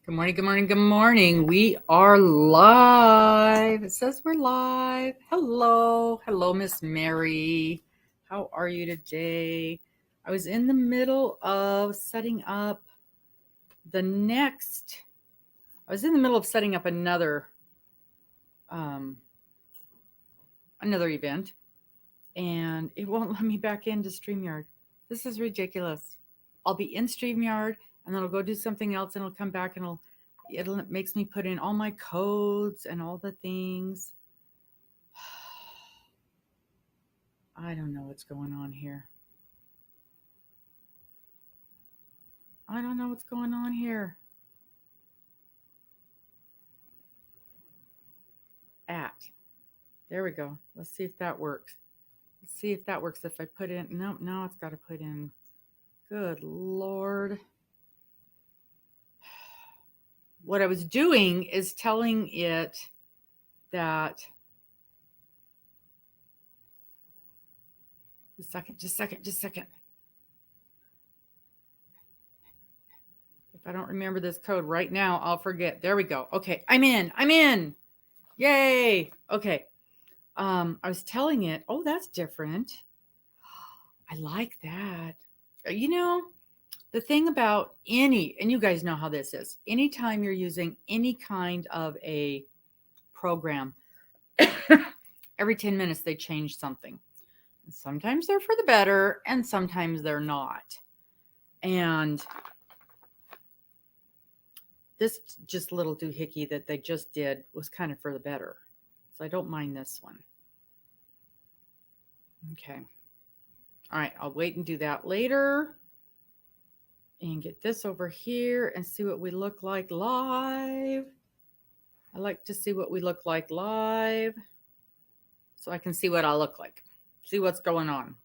Good morning, good morning, good morning. We are live. It says we're live. Hello, Miss Mary. How are you today? I was in the middle of setting up another event, and it won't let me back into StreamYard. This is ridiculous. I'll be in StreamYard, and then I'll go do something else, and it'll come back, and it makes me put in all my codes and all the things. I don't know what's going on here. There we go. Let's see if that works. If I put in, no, now it's got to put in. Good Lord. What I was doing is telling it that. Just a second. If I don't remember this code right now, I'll forget. There we go. Okay, I'm in. Yay. Okay. I was telling it, oh, that's different. I like that. You know, the thing about and you guys know how this is, anytime you're using any kind of a program, every 10 minutes they change something. Sometimes they're for the better and sometimes they're not. And this just little doohickey that they just did was kind of for the better. So I don't mind this one. Okay. All right, I'll wait and do that later. And get this over here and see what we look like live. I like to see what we look like live so I can see what I look like, see what's going on,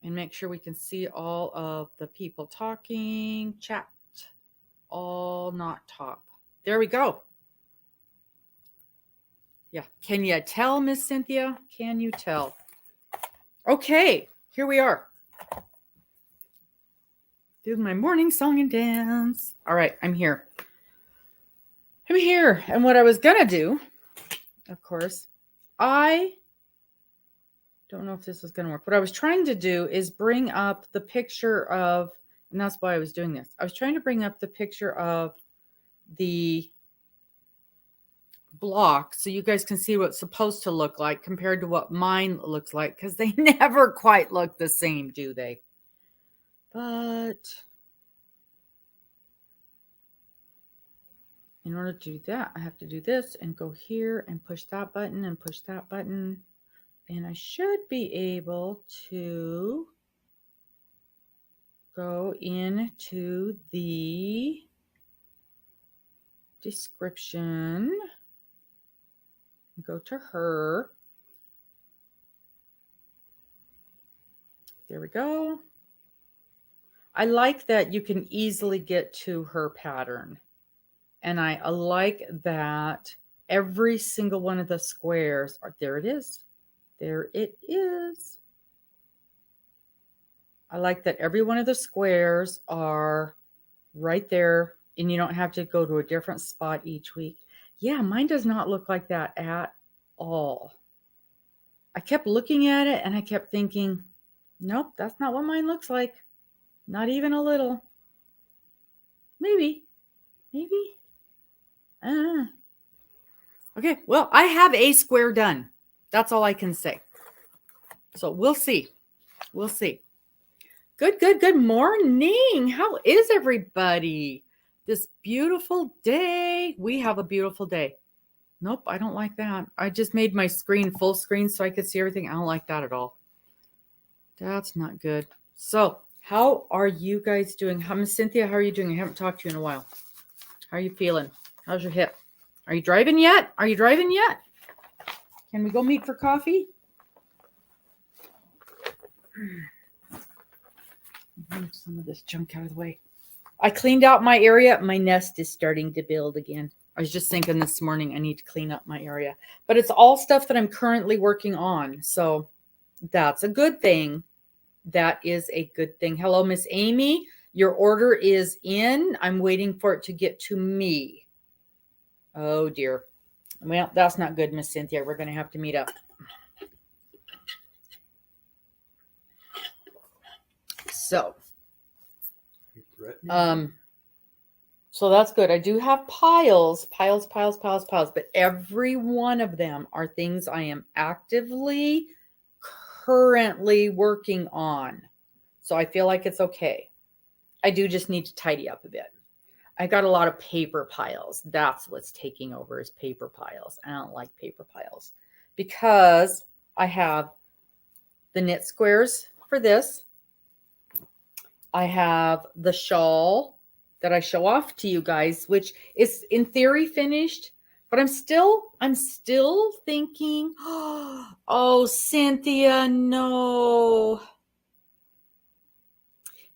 and make sure we can see all of the people talking, chat, all not top. There we go. Yeah. Can you tell, Miss Cynthia? Can you tell? Okay, here we are. Doing my morning song and dance. All right, I'm here. And what I was going to do, of course, I don't know if this is going to work. What I was trying to do is bring up the picture of, and that's why I was doing this. I was trying to bring up the picture of the block so you guys can see what it's supposed to look like compared to what mine looks like, because they never quite look the same, do they? But in order to do that, I have to do this and go here and push that button and push that button. And I should be able to go into the description, go to her. There we go. I like that you can easily get to her pattern. And I like that every single one of the squares are, there it is. There it is. I like that every one of the squares are right there, and you don't have to go to a different spot each week. Yeah, mine does not look like that at all. I kept looking at it and I kept thinking, nope, that's not what mine looks like. Not even a little. Maybe. Okay, well, I have a square done. That's all I can say. So we'll see. Good morning. How is everybody? This beautiful day. We have a beautiful day. Nope, I don't like that. I just made my screen full screen so I could see everything. I don't like that at all. That's not good. So, how are you guys doing? Miss Cynthia, how are you doing? I haven't talked to you in a while. How are you feeling? How's your hip? Are you driving yet? Can we go meet for coffee? Move some of this junk out of the way. I cleaned out my area. My nest is starting to build again. I was just thinking this morning I need to clean up my area. But it's all stuff that I'm currently working on. So that's a good thing. That is a good thing. Hello, Miss Amy. Your order is in. I'm waiting for it to get to me. Oh dear. Well, that's not good, Miss Cynthia. We're going to have to meet up. So, so that's good. I do have piles, but every one of them are things I am actively currently working on. So I feel like it's okay. I do just need to tidy up a bit. I got a lot of paper piles. That's what's taking over is paper piles. I don't like paper piles because I have the knit squares for this. I have the shawl that I show off to you guys, which is in theory finished, but I'm still thinking, oh, Cynthia, no.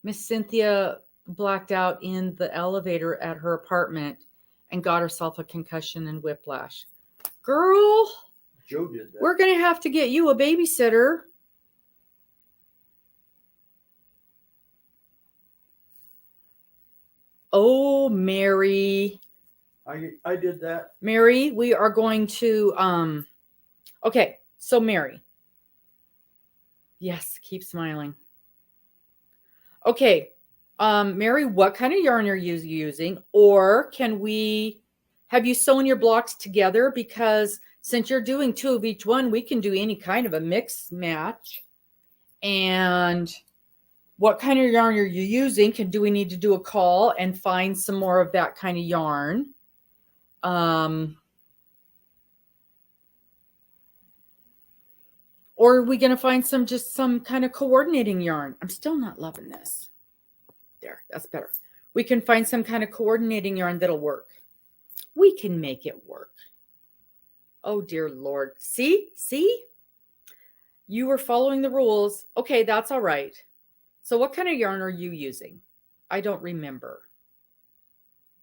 Miss Cynthia blacked out in the elevator at her apartment and got herself a concussion and whiplash. Girl, Joe did that. We're going to have to get you a babysitter. Oh, Mary. I did that. Mary, we are going to, okay, so Mary. Yes, keep smiling. Okay, Mary, what kind of yarn are you using? Or have you sewn your blocks together? Because since you're doing 2 of each one, we can do any kind of a mix match. And what kind of yarn are you using? Do we need to do a call and find some more of that kind of yarn? Or are we going to find some kind of coordinating yarn? I'm still not loving this. There, that's better. We can find some kind of coordinating yarn that'll work. We can make it work. Oh, dear Lord. See? You were following the rules. Okay, that's all right. So what kind of yarn are you using? I don't remember.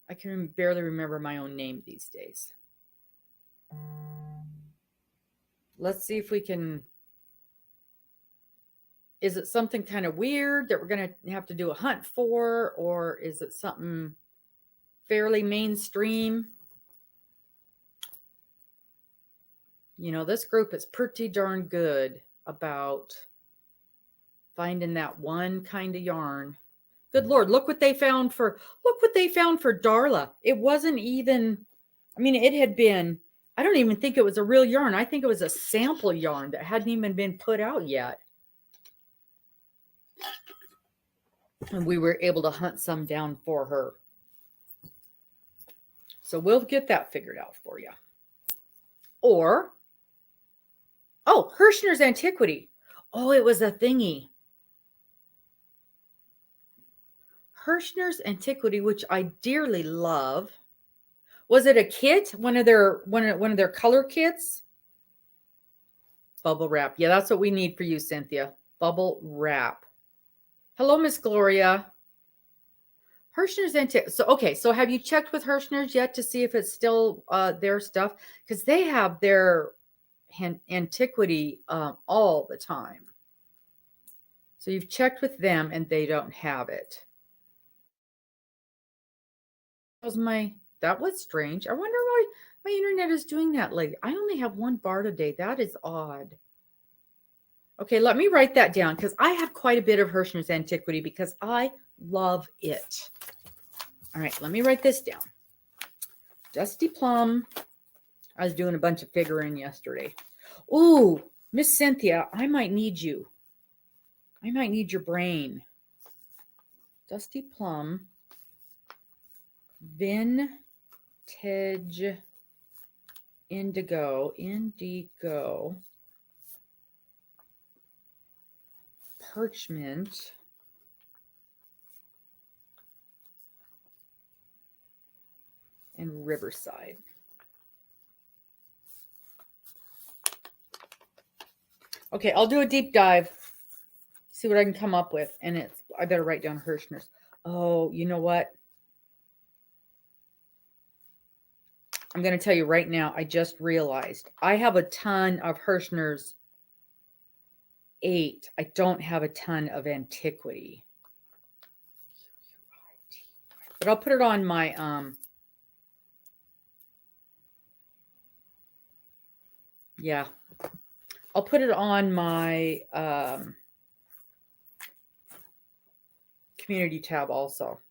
I can barely remember my own name these days. Let's see if we can... Is it something kind of weird that we're going to have to do a hunt for? Or is it something fairly mainstream? You know, this group is pretty darn good about finding that one kind of yarn. Good Lord, look what they found for Darla. It wasn't even, I mean, it had been, I don't even think it was a real yarn. I think it was a sample yarn that hadn't even been put out yet. And we were able to hunt some down for her. So we'll get that figured out for you. Or, oh, Hirschner's Antiquity. Oh, it was a thingy. Hirschner's Antiquity, which I dearly love. Was it a kit? One of their color kits? Bubble wrap. Yeah, that's what we need for you, Cynthia. Bubble wrap. Hello, Miss Gloria. Hirschner's Antiquity. So, okay, so have you checked with Hirschner's yet to see if it's still their stuff? Because they have their antiquity all the time. So you've checked with them and they don't have it. That was strange. I wonder why my internet is doing that lately. I only have 1 bar today. That is odd. Okay, let me write that down because I have quite a bit of Hirschner's Antiquity because I love it. All right, let me write this down. Dusty Plum. I was doing a bunch of figuring yesterday. Ooh, Miss Cynthia, I might need you. I might need your brain. Dusty Plum. Vintage indigo, parchment, and Riverside. Okay, I'll do a deep dive, see what I can come up with, and I better write down Hirschner's. Oh, you know what? I'm going to tell you right now, I just realized I have a ton of Hirschner's 8. I don't have a ton of Antiquity. But I'll put it on my, yeah, I'll put it on my community tab also.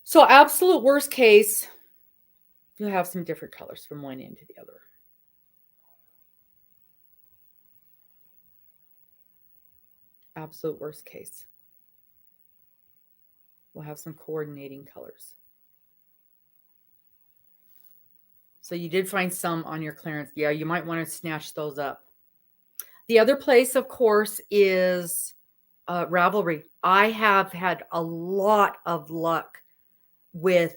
So absolute worst case, you'll have some different colors from one end to the other. Absolute worst case, we'll have some coordinating colors. So you did find some on your clearance. Yeah, you might want to snatch those up. The other place, of course, is Ravelry. I have had a lot of luck with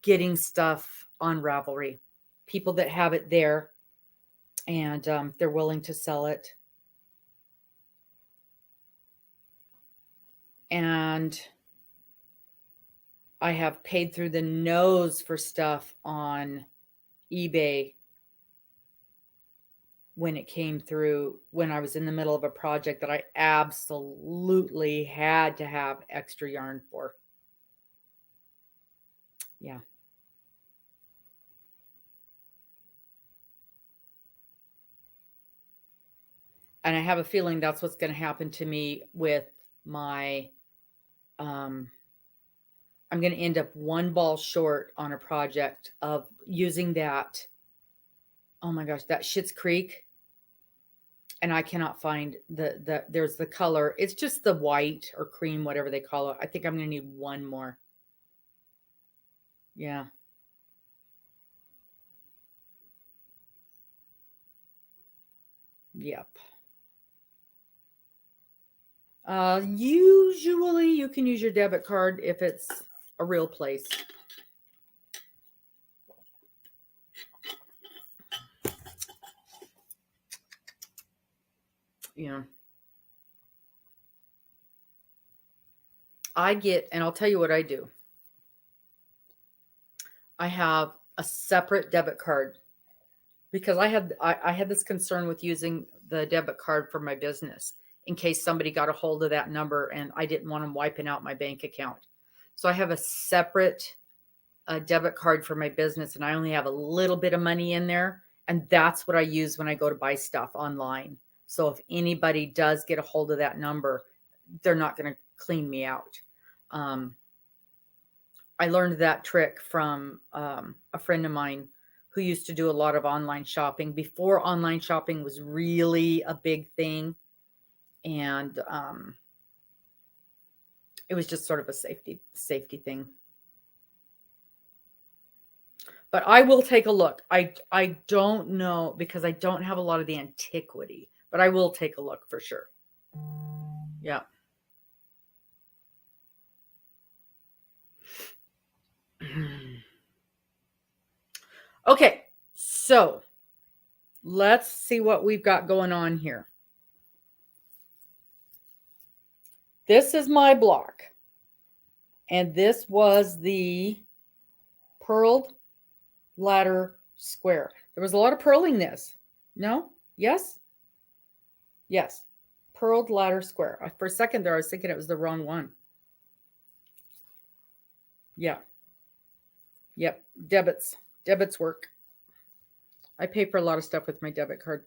getting stuff on Ravelry. People that have it there and they're willing to sell it. And I have paid through the nose for stuff on eBay when it came through, when I was in the middle of a project that I absolutely had to have extra yarn for. Yeah. And I have a feeling that's what's going to happen to me with my, I'm going to end up one ball short on a project of using that. Oh my gosh, that Schitt's Creek. And I cannot find there's the color. It's just the white or cream, whatever they call it. I think I'm going to need one more. Yeah. Yep. Usually you can use your debit card if it's a real place. Yeah. I get, and I'll tell you what I do. I have a separate debit card because I had this concern with using the debit card for my business in case somebody got a hold of that number and I didn't want them wiping out my bank account. So I have a separate debit card for my business and I only have a little bit of money in there. And that's what I use when I go to buy stuff online. So if anybody does get a hold of that number, they're not going to clean me out. I learned that trick from a friend of mine who used to do a lot of online shopping before online shopping was really a big thing. And it was just sort of a safety thing. But I will take a look. I don't know because I don't have a lot of the antiquity, but I will take a look for sure. Yeah. Okay, so let's see what we've got going on here. This is my block. And this was the Purled ladder square. There was a lot of purling this. No? Yes? Yes. Purled ladder square. For a second there, I was thinking it was the wrong one. Yeah. Yep. Debits. Debits work. I pay for a lot of stuff with my debit card.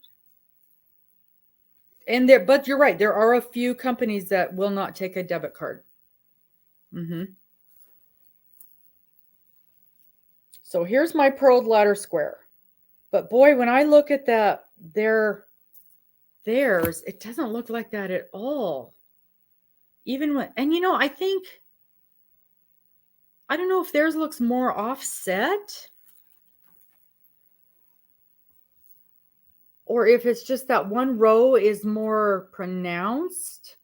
And there, but you're right. There are a few companies that will not take a debit card. So here's my purled ladder square. But boy, when I look at that, theirs, it doesn't look like that at all. Even when, and you know, I don't know if theirs looks more offset or if it's just that one row is more pronounced.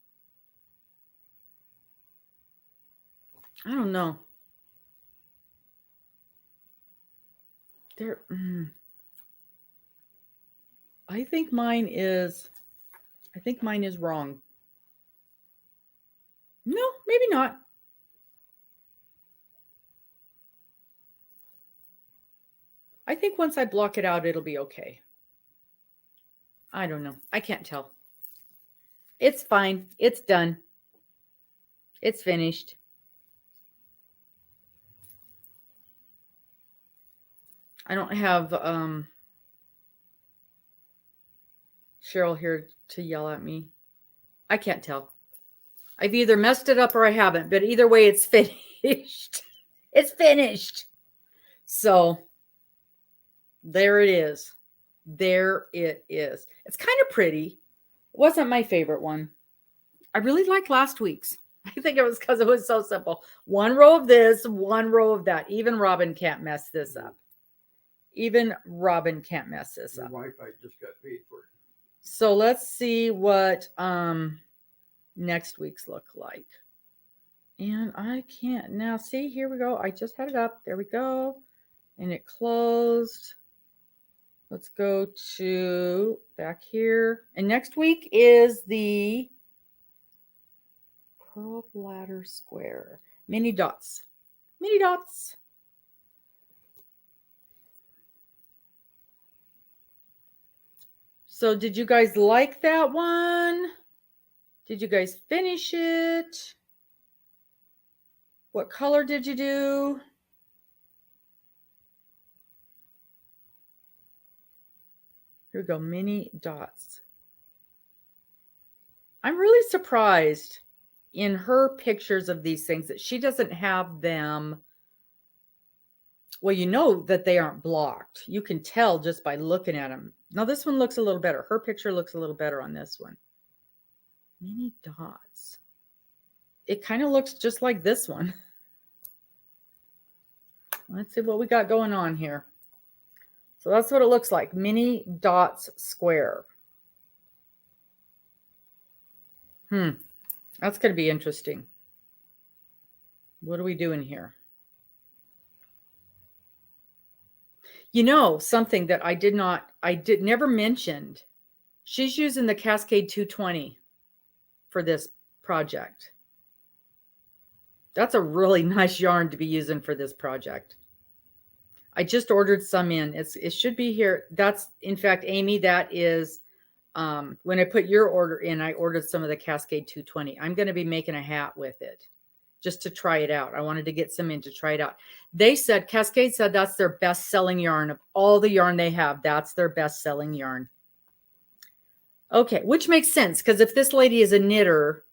I don't know. There, I think mine is wrong. No, maybe not. I think once I block it out, it'll be okay. I don't know. I can't tell. It's fine. It's done. It's finished. I don't have Cheryl here to yell at me. I can't tell. I've either messed it up or I haven't, but either way, it's finished. It's finished. So there it is. There it is. It's kind of pretty. It wasn't my favorite one. I really liked last week's. I think it was because it was so simple. One row of this, one row of that. Even Robin can't mess this up. Even Robin can't mess this Your up. Wi-Fi just got paid for it. So let's see what next week's look like. And I can't now see. Here we go. I just had it up. There we go. And it closed. Let's go to back here. And next week is the Purled Ladder Square. Mini dots. Mini dots. So did you guys like that one? Did you guys finish it? What color did you do? Here we go, mini dots. I'm really surprised in her pictures of these things that she doesn't have them. Well, you know that they aren't blocked. You can tell just by looking at them. Now this one looks a little better. Her picture looks a little better on this one. Mini dots. It kind of looks just like this one. Let's see what we got going on here. So that's what it looks like. Mini dots square. That's going to be interesting. What are we doing here? You know, something that I never mentioned. She's using the Cascade 220 for this project. That's a really nice yarn to be using for this project. I just ordered some in. It should be here. That's, in fact, Amy, that is, when I put your order in, I ordered some of the Cascade 220. I'm going to be making a hat with it just to try it out. I wanted to get some in to try it out. They said, Cascade said that's their best-selling yarn. Of all the yarn they have, that's their best-selling yarn. Okay, which makes sense, because if this lady is a knitter,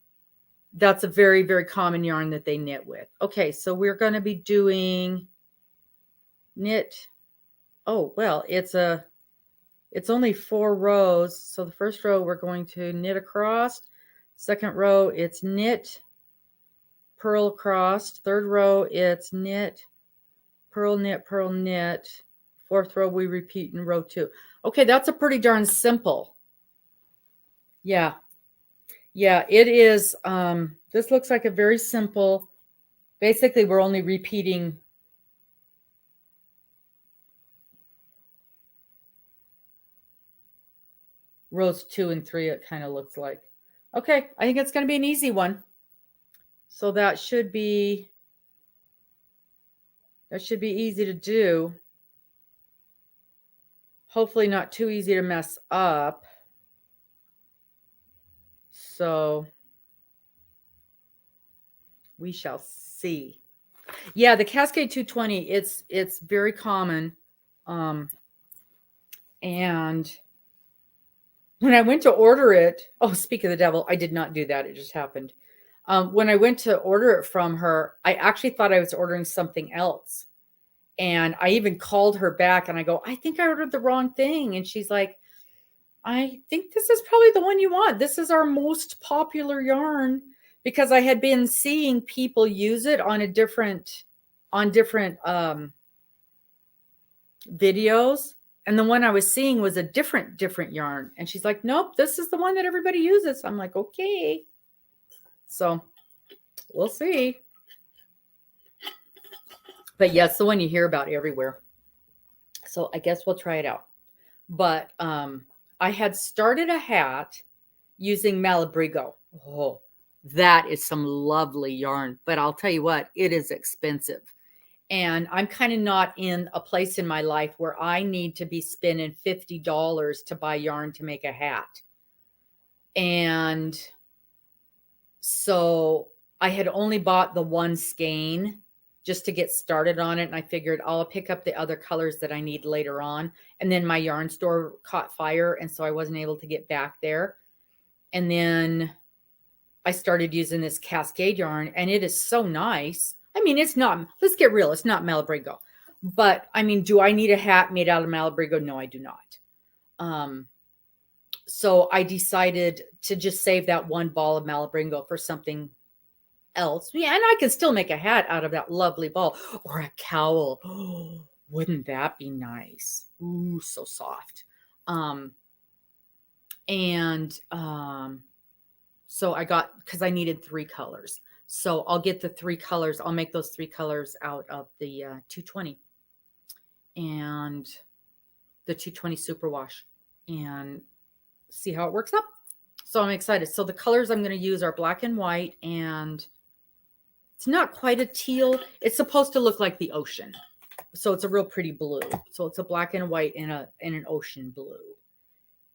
that's a very, very common yarn that they knit with. Okay, so we're going to be doing knit. Oh, well, it's only 4 rows. So the first row we're going to knit across. Second row it's knit, purl across. Third row it's knit, purl, knit, purl, knit. Fourth row we repeat in row 2. Okay, that's a pretty darn simple. Yeah. Yeah, it is. This looks like a very simple. Basically, we're only repeating rows 2 and 3, it kind of looks like. Okay, I think it's going to be an easy one. So that should be easy to do. Hopefully not too easy to mess up. So we shall see. Yeah, the Cascade 220, it's very common. And when I went to order it, oh, speak of the devil, I did not do that. It just happened. When I went to order it from her, I actually thought I was ordering something else. And I even called her back and I go, I think I ordered the wrong thing. And she's like, I think this is probably the one you want. This is our most popular yarn, because I had been seeing people use it on different videos. And the one I was seeing was a different yarn. And she's like, nope, this is the one that everybody uses. I'm like, okay. So we'll see. But yes, the one you hear about everywhere. So I guess we'll try it out. But I had started a hat using Malabrigo. Oh, that is some lovely yarn. But I'll tell you what, it is expensive. And I'm kind of not in a place in my life where I need to be spending $50 to buy yarn to make a hat. And so I had only bought the one skein just to get started on it. And I figured I'll pick up the other colors that I need later on. And then my yarn store caught fire. And so I wasn't able to get back there. And then I started using this Cascade yarn, and it is so nice. I mean, it's not, let's get real, it's not Malabrigo. But I mean, do I need a hat made out of Malabrigo? No, I do not. So I decided to just save that one ball of Malabrigo for something else. Yeah, and I can still make a hat out of that lovely ball, or a cowl. Oh, wouldn't that be nice? Ooh, so soft. So I got, because I needed 3 colors. So I'll get the 3 colors. I'll make those 3 colors out of the 220 and the 220 superwash and see how it works up. So I'm excited. So the colors I'm going to use are black and white, and it's not quite a teal. It's supposed to look like the ocean. So it's a real pretty blue. So it's a black and white and an ocean blue.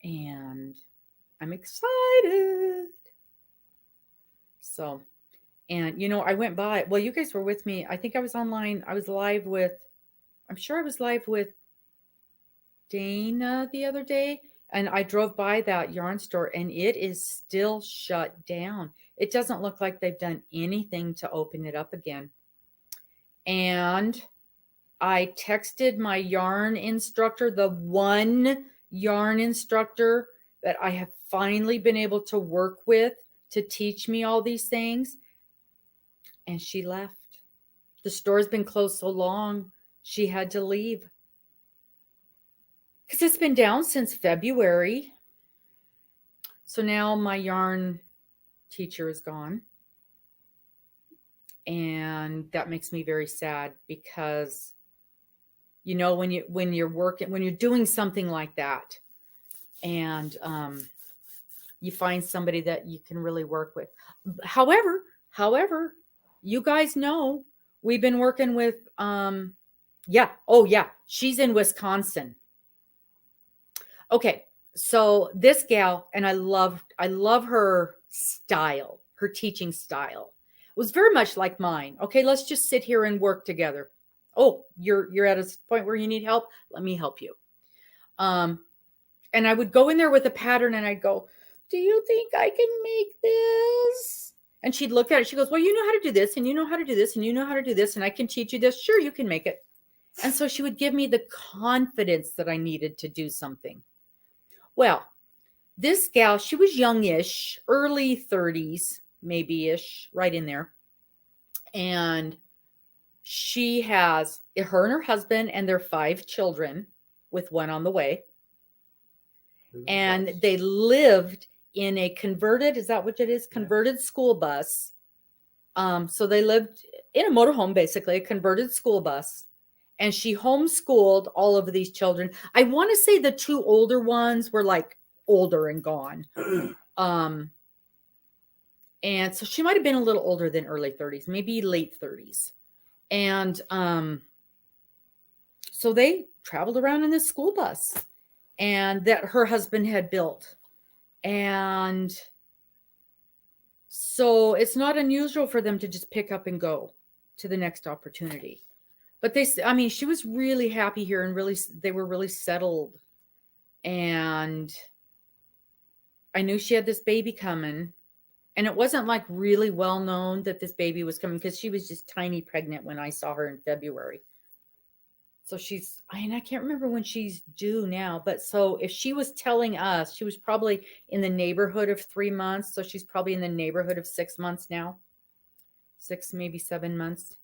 And I'm excited. So, and you know, I went by, well, you guys were with me. I think I was online. I was live with, I'm sure I was live with Dana the other day, and I drove by that yarn store, and it is still shut down. It doesn't look like they've done anything to open it up again. And I texted my yarn instructor, the one yarn instructor that I have finally been able to work with to teach me all these things. And she left. The store's been closed so long, she had to leave. Because it's been down since February. So now my yarn teacher is gone. And that makes me very sad, because you know, when you're working, when you're doing something like that, and you find somebody that you can really work with. However, you guys know we've been working with she's in Wisconsin. Okay, so this gal, and I love her style, her teaching style. It was very much like mine. Okay, let's just sit here and work together. Oh, you're at a point where you need help? Let me help you. And I would go in there with a pattern, and I'd go, do you think I can make this? And she'd look at it. She goes, well, you know how to do this, and you know how to do this, and you know how to do this, and I can teach you this. Sure, you can make it. And so she would give me the confidence that I needed to do something. Well, this gal, she was youngish, early 30s, maybe-ish, right in there. And she has her and her husband and their 5 children, with one on the way. And they lived in a converted, is that what it is? Converted school bus. So they lived in a motorhome, basically, a converted school bus. And she homeschooled all of these children. I want to say the 2 older ones were like older and gone. And so she might have been a little older than early 30s, maybe late 30s. And so they traveled around in this school bus, and that her husband had built. And so it's not unusual for them to just pick up and go to the next opportunity. But she was really happy here, and they were really settled. And I knew she had this baby coming, and it wasn't like really well known that this baby was coming, because she was just tiny pregnant when I saw her in February. So I can't remember when she's due now, but so if she was telling us, she was probably in the neighborhood of 3 months. So she's probably in the neighborhood of 6 months now, 6, maybe 7 months.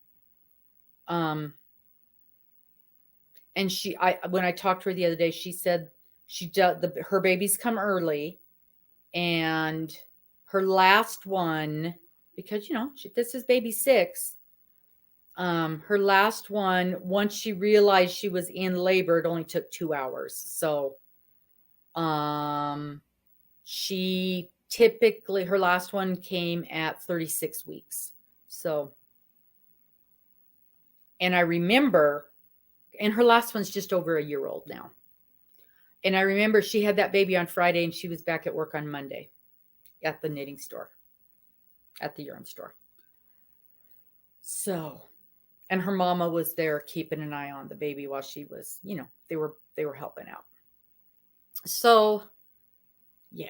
And when I talked to her the other day, she said her babies come early, and her last one, because this is baby 6. Her last one, once she realized she was in labor, it only took 2 hours. So, she typically, her last one came at 36 weeks. So, and I remember, and her last one's just over a year old now. And I remember she had that baby on Friday, and she was back at work on Monday at the knitting store, at the yarn store. So, and her mama was there keeping an eye on the baby while she was, they were helping out. So, yeah.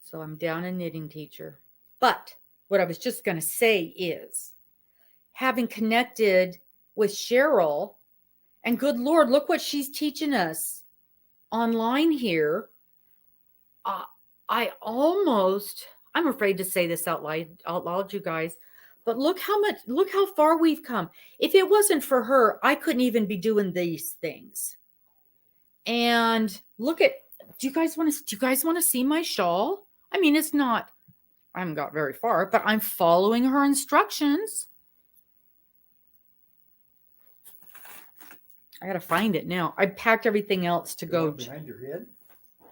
So I'm down a knitting teacher. But what I was just going to say is having connected with Cheryl, and good Lord, look what she's teaching us online here. I'm afraid to say this out loud, you guys, but look how far we've come. If it wasn't for her, I couldn't even be doing these things. And look at, do you guys want to see my shawl? I mean, I haven't got very far, but I'm following her instructions. I got to find it now. I packed everything else to go. Behind your head?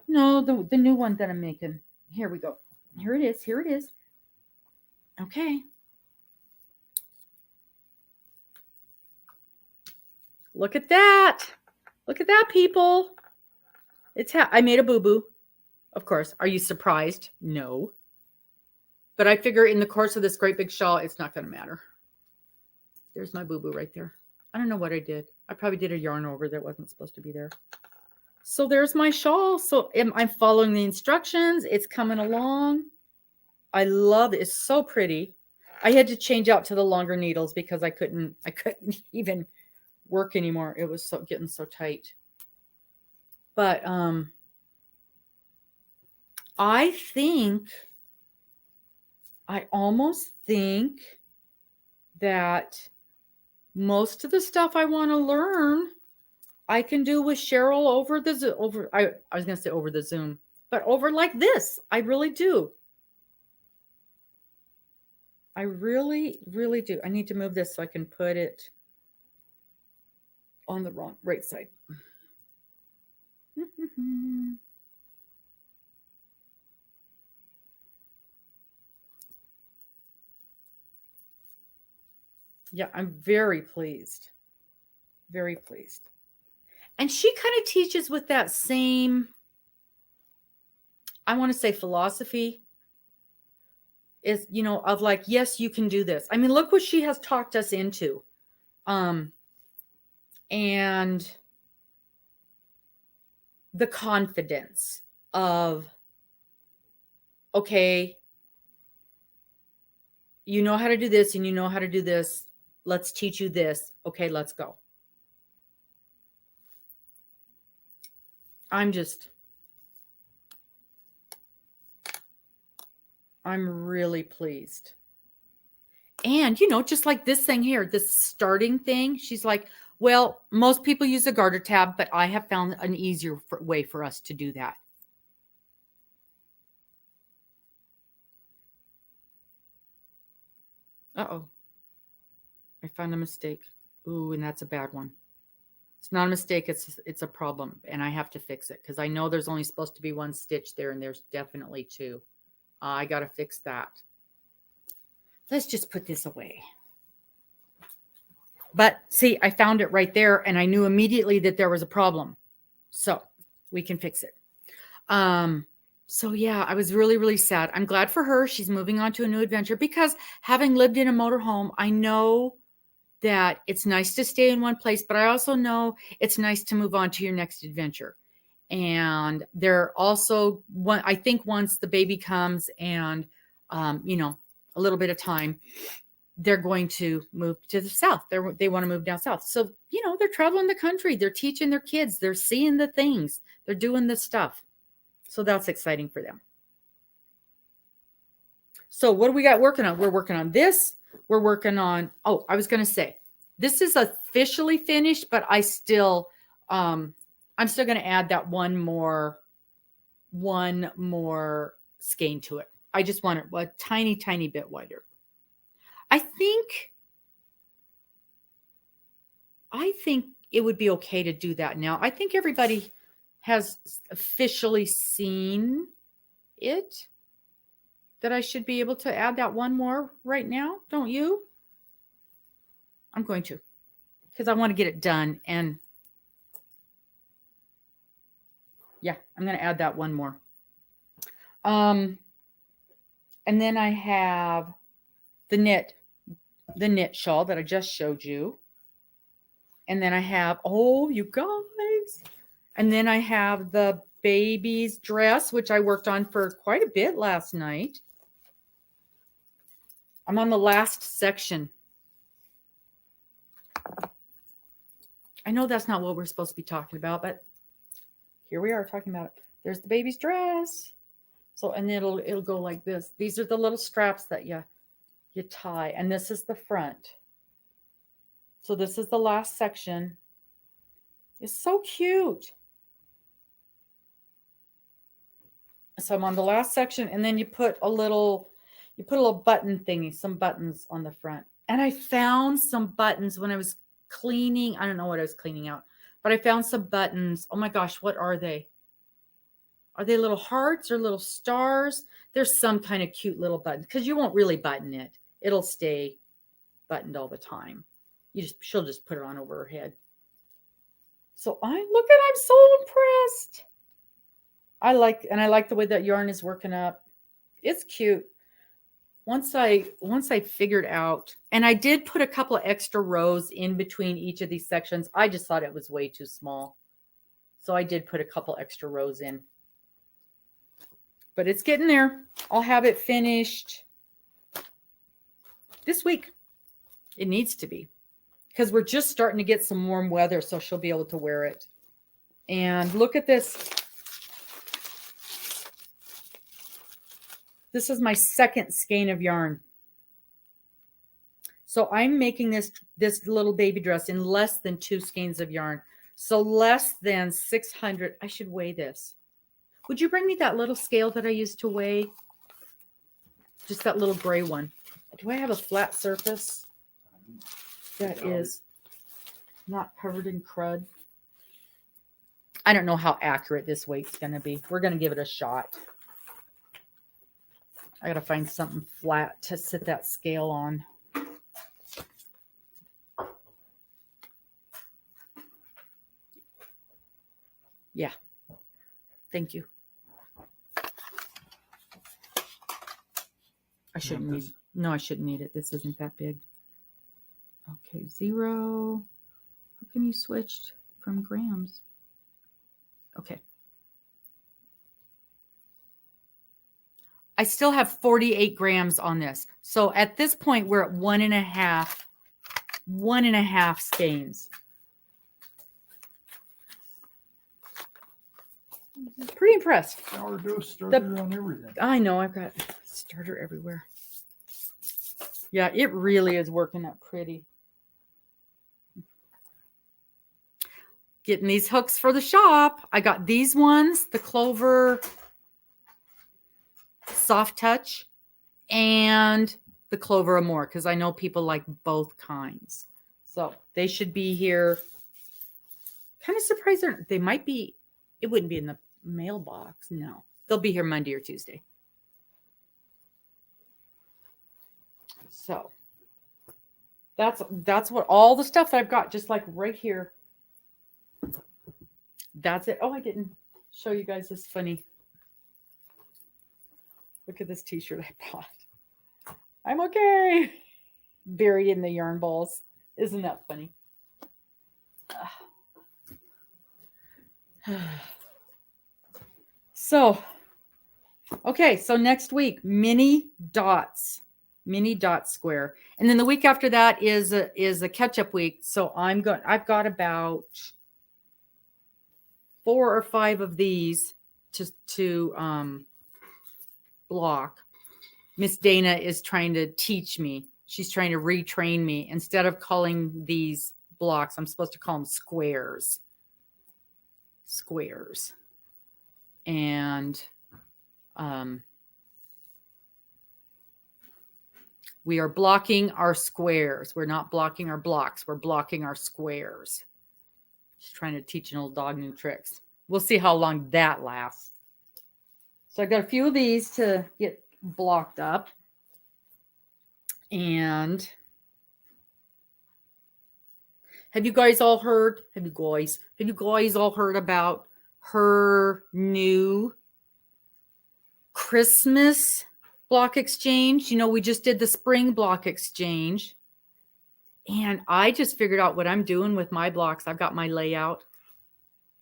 No, the new one that I'm making. Here we go. Here it is. Okay. Look at that. Look at that, people. I made a boo-boo. Of course. Are you surprised? No. But I figure in the course of this great big shawl, it's not going to matter. There's my boo-boo right there. I don't know what I did. I probably did a yarn over that wasn't supposed to be there. So there's my shawl. So I'm following the instructions. It's coming along. I love it. It's so pretty. I had to change out to the longer needles because I couldn't even work anymore. It was getting so tight. But I almost think that most of the stuff I want to learn, I can do with Cheryl I was going to say over the Zoom, but over like this. I really do. I really, really do. I need to move this so I can put it on the right side. Yeah, I'm very pleased. Very pleased. And she kind of teaches with that same, I want to say, philosophy is, of like, yes, you can do this. I mean, look what she has talked us into. And the confidence of, okay, you know how to do this and you know how to do this. Let's teach you this. Okay, let's go. I'm really pleased. And, just like this thing here, this starting thing, she's like, well, most people use a garter tab, but I have found an easier way for us to do that. Uh-oh. I found a mistake. Ooh, and that's a bad one. It's not a mistake. It's a problem, and I have to fix it because I know there's only supposed to be one stitch there, and there's definitely two. I got to fix that. Let's just put this away. But see, I found it right there, and I knew immediately that there was a problem. So we can fix it. So yeah, I was really, really sad. I'm glad for her. She's moving on to a new adventure because having lived in a motorhome, I know that it's nice to stay in one place, but I also know it's nice to move on to your next adventure. And they're also I think once the baby comes and, a little bit of time, they're going to move to the south. They want to move down south. So, they're traveling the country. They're teaching their kids. They're seeing the things. They're doing the stuff. So that's exciting for them. So what do we got working on? We're working on this. We're working on, I was going to say, this is officially finished, but I'm still going to add that one more skein to it. I just want it a tiny, tiny bit wider. I think it would be okay to do that now. I think everybody has officially seen it, that I should be able to add that one more right now. Don't you? I'm going to, because I want to get it done. And yeah, I'm going to add that one more. And then I have the knit shawl that I just showed you. And then I have, oh, you guys. And then I have the baby's dress, which I worked on for quite a bit last night. I'm on the last section. I know that's not what we're supposed to be talking about, but here we are talking about it. There's the baby's dress. So, and it'll go like this. These are the little straps that you tie, and this is the front. So this is the last section. It's so cute. So I'm on the last section, and then you put a little button thingy, some buttons on the front. And I found some buttons when I was cleaning. I don't know what I was cleaning out, but I found some buttons. Oh my gosh, what are they? Are they little hearts or little stars? There's some kind of cute little button, because you won't really button it. It'll stay buttoned all the time. She'll just put it on over her head. So I'm so impressed. I like the way that yarn is working up. It's cute. Once I figured out, and I did put a couple of extra rows in between each of these sections. I just thought it was way too small. So I did put a couple extra rows in. But it's getting there. I'll have it finished this week. It needs to be, because we're just starting to get some warm weather, so she'll be able to wear it. And look at this. This is my second skein of yarn. So I'm making this little baby dress in less than 2 skeins of yarn. So less than 600. I should weigh this. Would you bring me that little scale that I used to weigh? Just that little gray one. Do I have a flat surface that is not covered in crud? I don't know how accurate this weight's going to be. We're going to give it a shot. I got to find something flat to sit that scale on. Yeah. Thank you. I shouldn't need. No, I shouldn't need it. This isn't that big. Okay, 0. How come you switched from grams? Okay. I still have 48 grams on this. So at this point, we're at 1.5 skeins. Pretty impressed. Sourdough starter on everything. I know, I've got starter everywhere. Yeah, it really is working up pretty. Getting these hooks for the shop. I got these ones, the Clover Soft Touch and the Clover Amore, because I know people like both kinds. So they should be here. Kind of surprised they might be. It wouldn't be in the mailbox. No, they'll be here Monday or Tuesday. So that's what all the stuff that I've got, just like right here. That's it. Oh, I didn't show you guys this funny. Look at this t-shirt I bought. I'm okay. Buried in the yarn balls. Isn't that funny? So, okay. So next week, mini dots square. And then the week after that is a catch-up week. So I've got about 4 or 5 of these to block. Miss Dana is trying to teach me. She's trying to retrain me. Instead of calling these blocks, I'm supposed to call them squares. And we are blocking our squares. We're not blocking our blocks. We're blocking our squares. She's trying to teach an old dog new tricks. We'll see how long that lasts. So I got a few of these to get blocked up. And have you guys all heard about her new Christmas block exchange. You know, we just did the spring block exchange. And I just figured out what I'm doing with my blocks. I've got my layout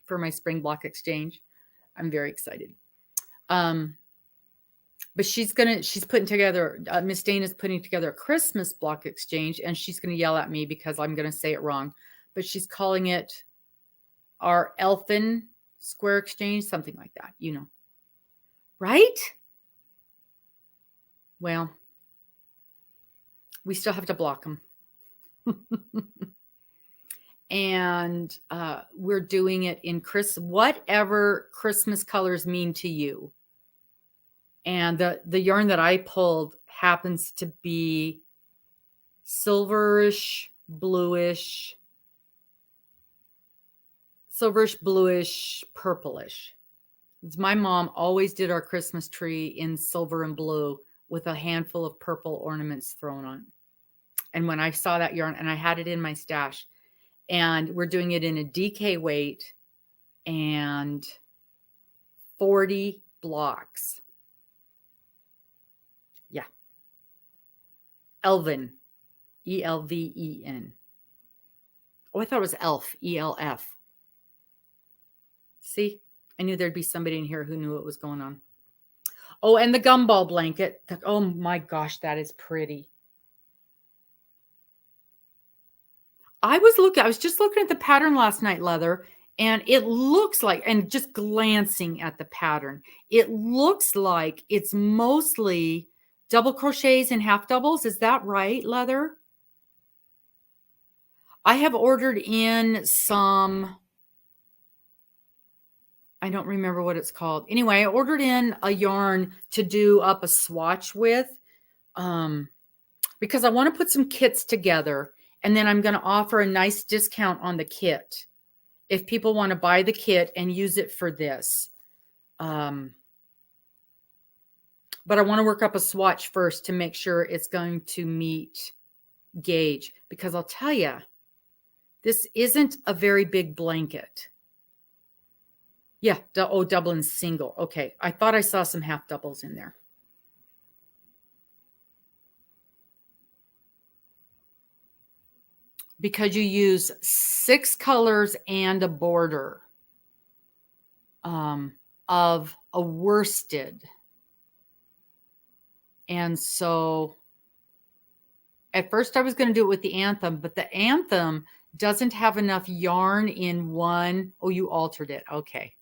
for my spring block exchange. I'm very excited. But she's putting together, Miss Dana's putting together a Christmas block exchange, and she's going to yell at me because I'm going to say it wrong. But she's calling it our Elfin Square Exchange, something like that, you know. Right? Well, we still have to block them. And we're doing it in whatever Christmas colors mean to you. And the yarn that I pulled happens to be silverish, bluish, purplish. My mom always did our Christmas tree in silver and blue with a handful of purple ornaments thrown on. And when I saw that yarn, and I had it in my stash, and we're doing it in a DK weight and 40 blocks. Yeah. Elven, E-L-V-E-N. Oh, I thought it was elf, E-L-F. See, I knew there'd be somebody in here who knew what was going on. Oh, and the gumball blanket. Oh my gosh, that is pretty. I was just looking at the pattern last night, Leather, and it looks like, and just glancing at the pattern, it looks like it's mostly double crochets and half doubles. Is that right, Leather? I have ordered in some, I don't remember what it's called. Anyway, I ordered in a yarn to do up a swatch with, because I want to put some kits together, and then I'm going to offer a nice discount on the kit if people want to buy the kit and use it for this. But I want to work up a swatch first to make sure it's going to meet gauge, because I'll tell you, this isn't a very big blanket. Yeah, double and single. Okay, I thought I saw some half doubles in there. Because you use 6 colors and a border of a worsted. And so at first I was going to do it with the Anthem, but the Anthem doesn't have enough yarn in one. Oh, you altered it. Okay.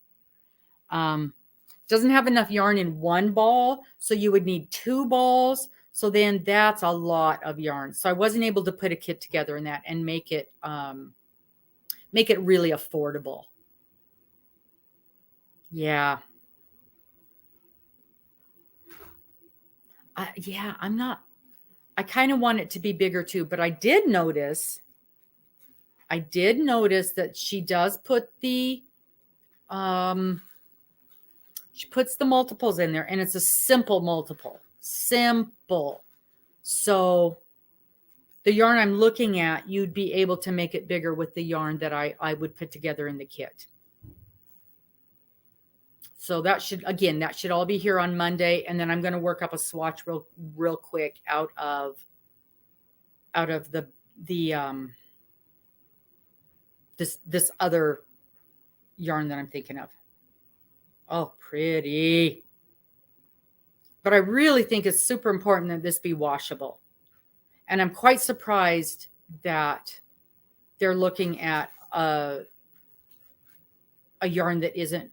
Doesn't have enough yarn in one ball, so you would need 2 balls. So then that's a lot of yarn. So I wasn't able to put a kit together in that and make it really affordable. Yeah. Yeah, I kind of want it to be bigger too, but I did notice that she does put the, she puts the multiples in there, and it's a simple multiple. Simple. So the yarn I'm looking at, you'd be able to make it bigger with the yarn that I would put together in the kit. So that should all be here on Monday. And then I'm going to work up a swatch real quick out of this other yarn that I'm thinking of. Oh, pretty. But I really think it's super important that this be washable. And I'm quite surprised that they're looking at a yarn that isn't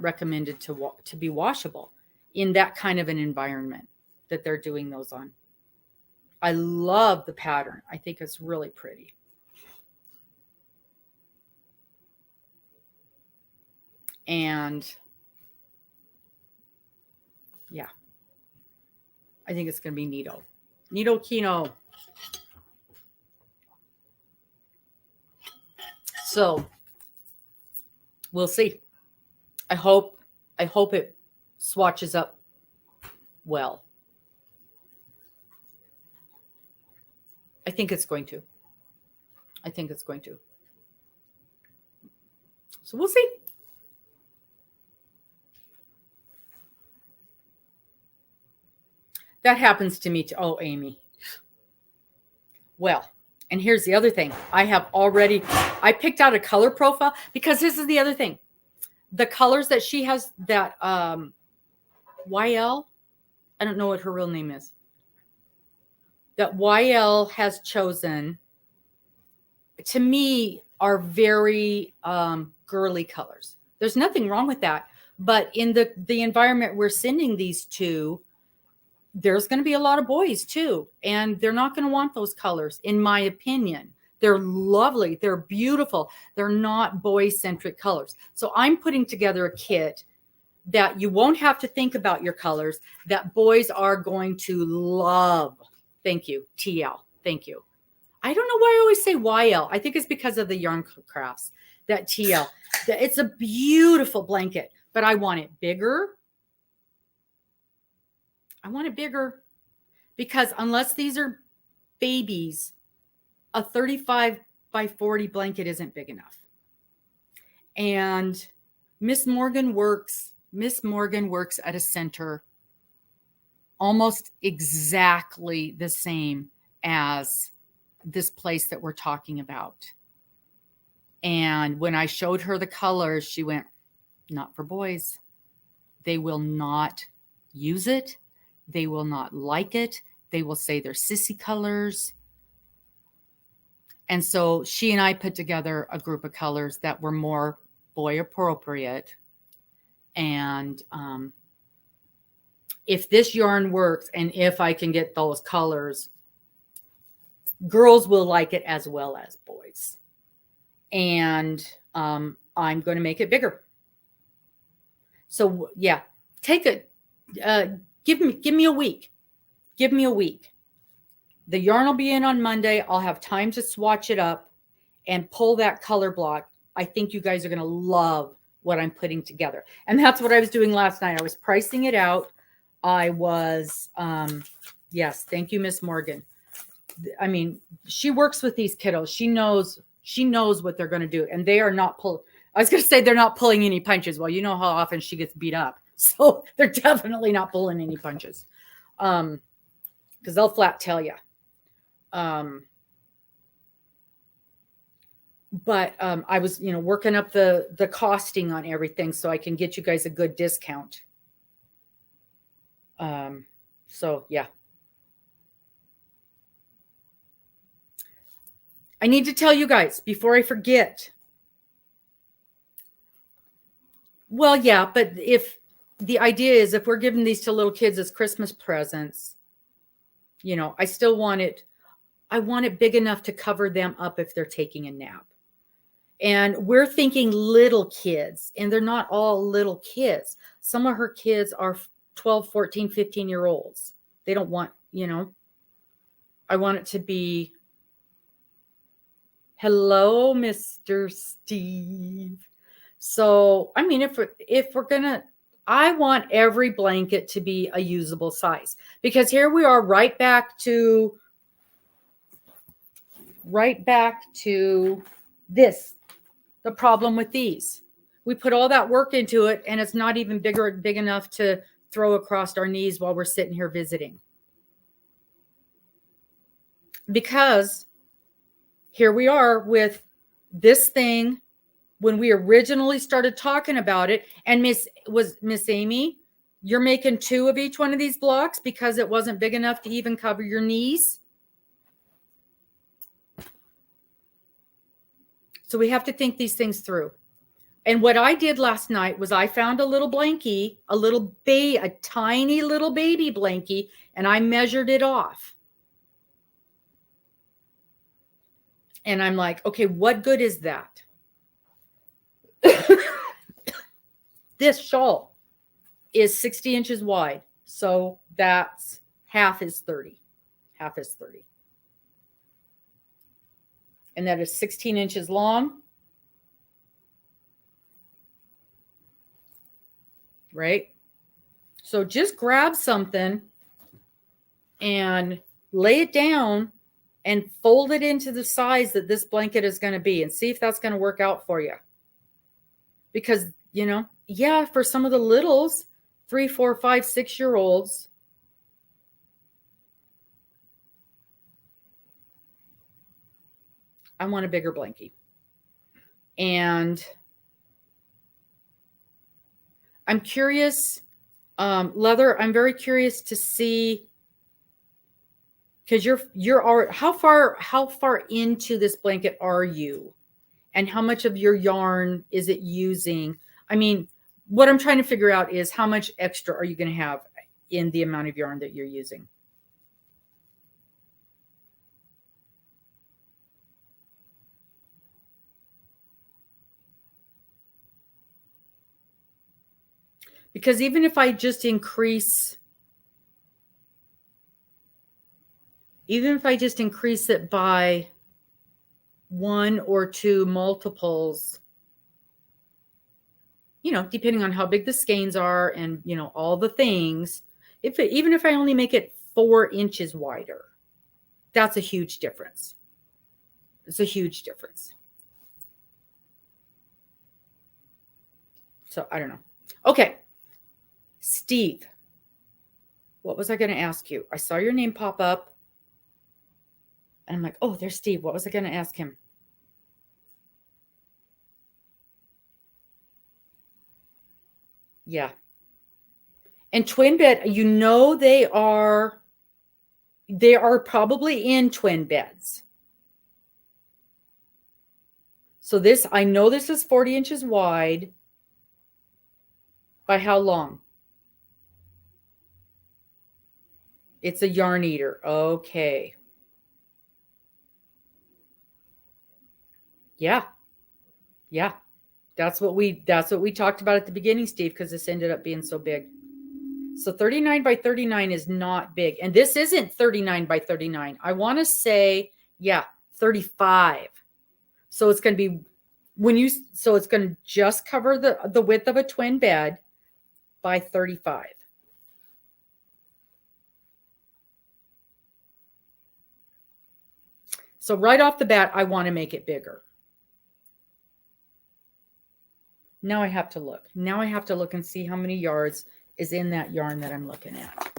recommended to be washable in that kind of an environment that they're doing those on. I love the pattern. I think it's really pretty. And yeah, I think it's going to be neato. Neato Kino. So we'll see. I hope it swatches up well. I think it's going to. So we'll see. That happens to me too. Oh, Amy. Well, and here's the other thing. I picked out a color profile because this is the other thing. The colors that she has, that YL, I don't know what her real name is, that YL has chosen, to me, are very girly colors. There's nothing wrong with that. But in the environment we're sending these to, there's going to be a lot of boys too. And they're not going to want those colors, in my opinion. They're lovely. They're beautiful. They're not boy-centric colors. So I'm putting together a kit that you won't have to think about your colors, that boys are going to love. Thank you, TL. Thank you. I don't know why I always say YL. I think it's because of the yarn crafts, that TL. It's a beautiful blanket, but I want it bigger. I want it bigger because unless these are babies, a 35 by 40 blanket isn't big enough. And Miss Morgan works at a center almost exactly the same as this place that we're talking about. And when I showed her the colors, she went, not for boys. They will not use it. They will not like it. They will say they're sissy colors. And so she and I put together a group of colors that were more boy appropriate. And if this yarn works and if I can get those colors, girls will like it as well as boys. And I'm going to make it bigger. So yeah, take it. Give me a week. Give me a week. The yarn will be in on Monday. I'll have time to swatch it up and pull that color block. I think you guys are going to love what I'm putting together. And that's what I was doing last night. I was pricing it out. I was, yes, thank you, Miss Morgan. I mean, she works with these kiddos. She knows what they're going to do. And they are not I was going to say they're not pulling any punches. Well, you know how often she gets beat up. So they're definitely not pulling any punches. Because they'll flat tell you. But I was, working up the costing on everything so I can get you guys a good discount. So yeah. I need to tell you guys before I forget. Well, yeah, but if the idea is if we're giving these to little kids as Christmas presents, I still want it. I want it big enough to cover them up if they're taking a nap. And we're thinking little kids, and they're not all little kids. Some of her kids are 12, 14, 15-year-olds. They don't want, I want it to be, hello, Mr. Steve. So, I mean, if we're going to, I want every blanket to be a usable size, because here we are right back to this. The problem with these, we put all that work into it and it's not even big enough to throw across our knees while we're sitting here visiting. Because here we are with this thing when we originally started talking about it, and Miss Amy, you're making 2 of each one of these blocks because it wasn't big enough to even cover your knees. So we have to think these things through. And what I did last night was I found a little blankie, a tiny little baby blankie, and I measured it off. And I'm like, okay, what good is that? This shawl is 60 inches wide. So that's half is 30. Half is 30. And that is 16 inches long. Right? So just grab something and lay it down and fold it into the size that this blanket is going to be and see if that's going to work out for you. Because, yeah, for some of the littles, 3, 4, 5, 6-year-olds, I want a bigger blankie. And I'm curious, leather, I'm very curious to see, because you're how far into this blanket are you? And how much of your yarn is it using? I mean, what I'm trying to figure out is how much extra are you going to have in the amount of yarn that you're using? Because even if I just increase it by 1 or 2 multiples, you know, depending on how big the skeins are and, you know, all the things, even if I only make it 4 inches wider, that's a huge difference. It's a huge difference. So I don't know. Okay. Steve, what was I going to ask you? I saw your name pop up. And I'm like, oh, there's Steve. What was I going to ask him? Yeah. And twin bed, you know, they are probably in twin beds. So this, I know this is 40 inches wide. By how long? It's a yarn eater. Okay. Yeah. Yeah. That's what we talked about at the beginning, Steve, because this ended up being so big. So 39 by 39 is not big. And this isn't 39 by 39. I want to say, yeah, 35. So it's going to be so it's going to just cover the width of a twin bed by 35. So right off the bat, I want to make it bigger. Now I have to look. Now I have to look and see how many yards is in that yarn that I'm looking at.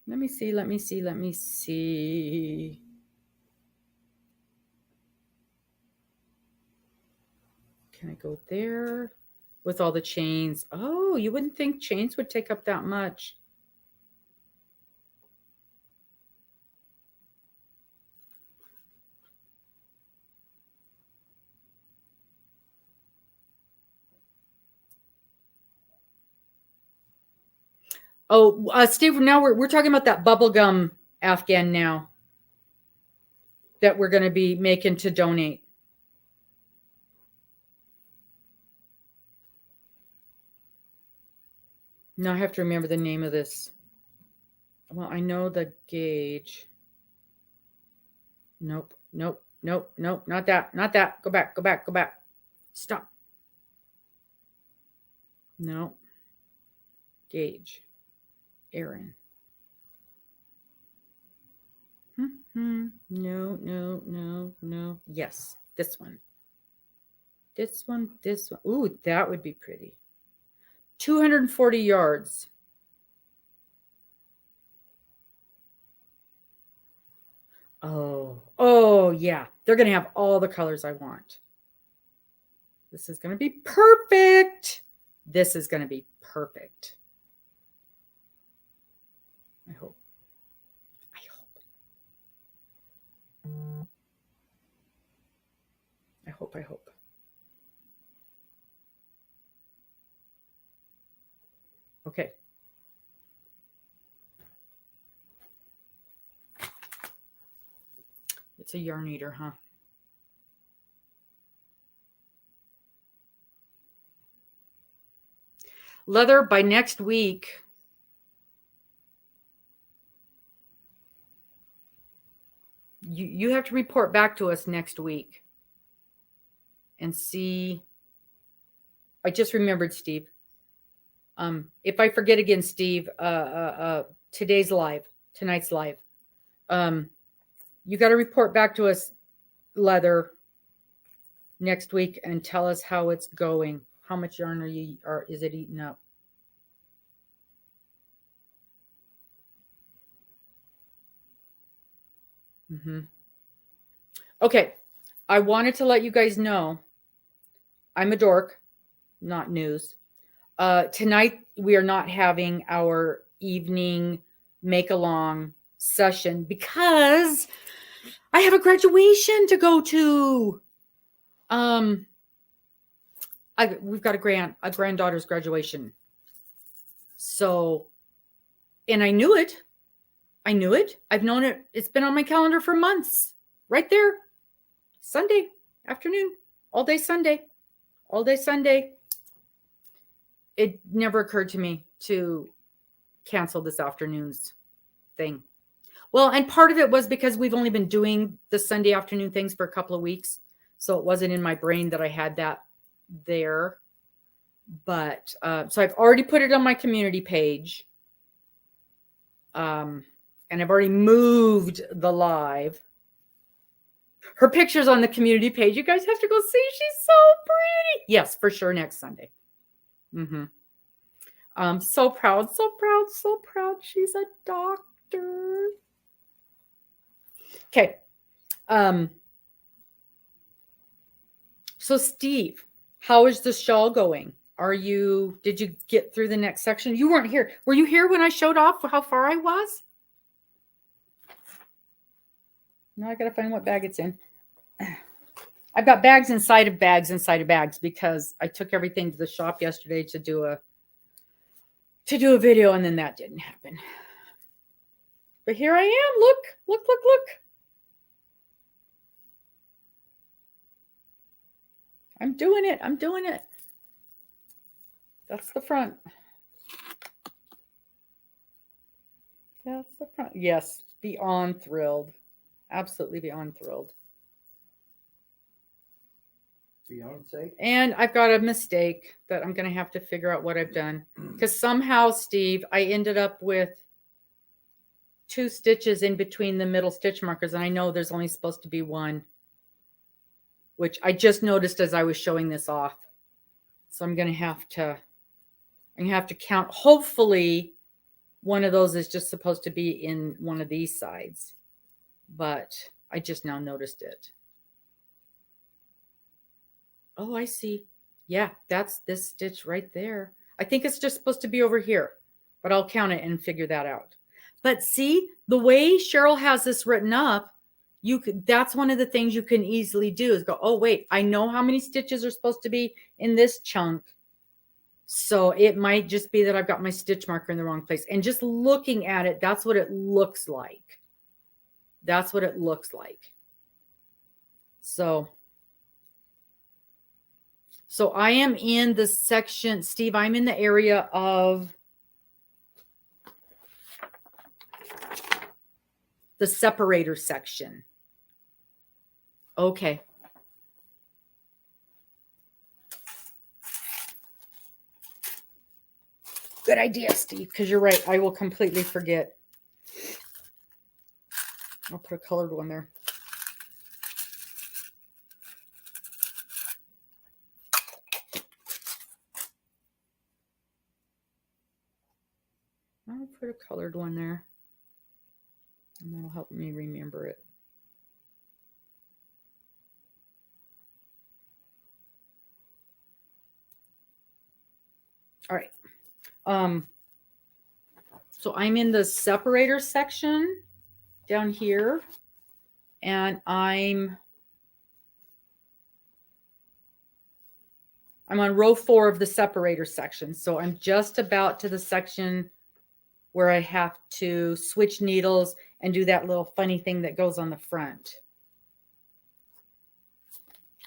Let me see. Can I go there with all the chains? Oh, you wouldn't think chains would take up that much. Oh, Steve, now we're talking about that bubblegum Afghan now that we're going to be making to donate. Now I have to remember the name of this. Well, I know the gauge. Nope. Not that. Go back. Stop. No. Gauge. Aaron. No. Yes, this one. Ooh, that would be pretty. 240 yards. Oh yeah. They're going to have all the colors I want. This is going to be perfect. I hope. Okay. It's a yarn eater, huh? Leather, by next week, you have to report back to us next week and see. I just remembered, Steve. If I forget again, Steve, tonight's live. You got to report back to us, Leather, next week and tell us how it's going. How much yarn is it eating up? Okay. I wanted to let you guys know I'm a dork, not news. Tonight we are not having our evening make-along session because I have a graduation to go to. We've got a granddaughter's graduation. So, and I knew it. I've known it. It's been on my calendar for months. Right there. Sunday afternoon. All day Sunday. It never occurred to me to cancel this afternoon's thing. Well, and part of it was because we've only been doing the Sunday afternoon things for a couple of weeks. So it wasn't in my brain that I had that there. But so I've already put it on my community page. And I've already moved the live. Her picture's on the community page. You guys have to go see. She's so pretty. Yes, for sure, next Sunday. So proud. She's a doctor. Okay. So Steve, how is the shawl going? Did you get through the next section? You weren't here. Were you here when I showed off how far I was? No, I gotta find what bag it's in. I've got bags inside of bags because I took everything to the shop yesterday to do a video, and then that didn't happen. But here I am. Look. I'm doing it. That's the front. Yes, beyond thrilled. Absolutely beyond thrilled. Beyonce. And I've got a mistake that I'm going to have to figure out what I've done. Because somehow, Steve, I ended up with 2 stitches in between the middle stitch markers. And I know there's only supposed to be 1, which I just noticed as I was showing this off. So I'm going to have to count. Hopefully, one of those is just supposed to be in one of these sides. But I just now noticed it. Oh, I see. Yeah, that's this stitch right there. I think it's just supposed to be over here, but I'll count it and figure that out. But see, the way Cheryl has this written up, that's one of the things you can easily do is go, oh, wait, I know how many stitches are supposed to be in this chunk. So it might just be that I've got my stitch marker in the wrong place. And just looking at it, that's what it looks like. So I am in the section, Steve, I'm in the area of the separator section. Okay. Good idea, Steve, because you're right. I will completely forget. I'll put a colored one there. I'll put a colored one there. And that'll help me remember it. All right. So I'm in the separator section down here, and I'm on row 4 of the separator section. So I'm just about to the section where I have to switch needles and do that little funny thing that goes on the front.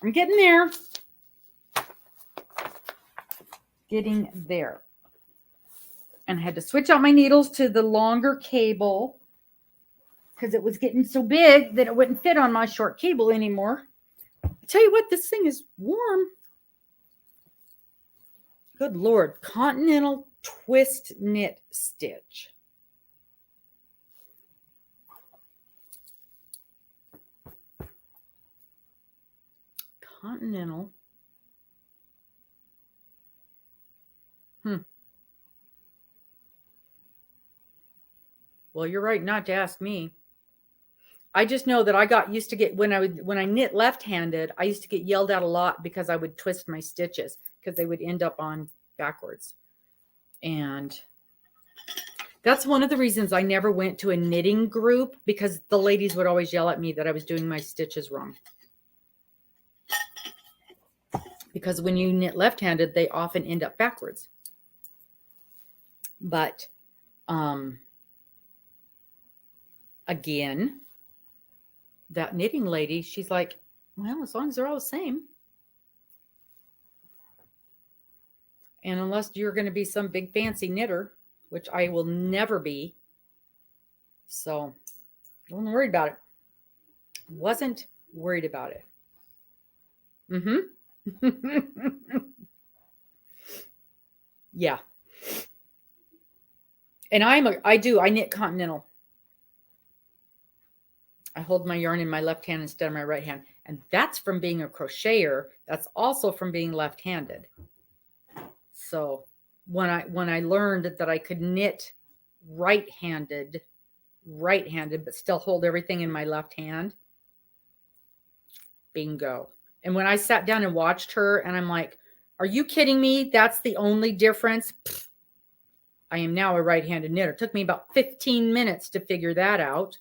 I'm getting there. And I had to switch out my needles to the longer cable because it was getting so big that it wouldn't fit on my short cable anymore. I tell you what, this thing is warm. Good Lord. Continental twist knit stitch. Continental. Well, you're right not to ask me. I just know that I got used to get when I knit left-handed, I used to get yelled at a lot because I would twist my stitches because they would end up on backwards. And that's one of the reasons I never went to a knitting group, because the ladies would always yell at me that I was doing my stitches wrong. Because when you knit left-handed, they often end up backwards. But again, that knitting lady, she's like, well, as long as they're all the same. And unless you're going to be some big fancy knitter, which I will never be. So I wasn't worried about it. Wasn't worried about it. Yeah. And I knit continental. I hold my yarn in my left hand instead of my right hand. And that's from being a crocheter. That's also from being left-handed. So when I learned that I could knit right-handed, but still hold everything in my left hand, bingo. And when I sat down and watched her, and I'm like, are you kidding me? That's the only difference? Pfft. I am now a right-handed knitter. It took me about 15 minutes to figure that out.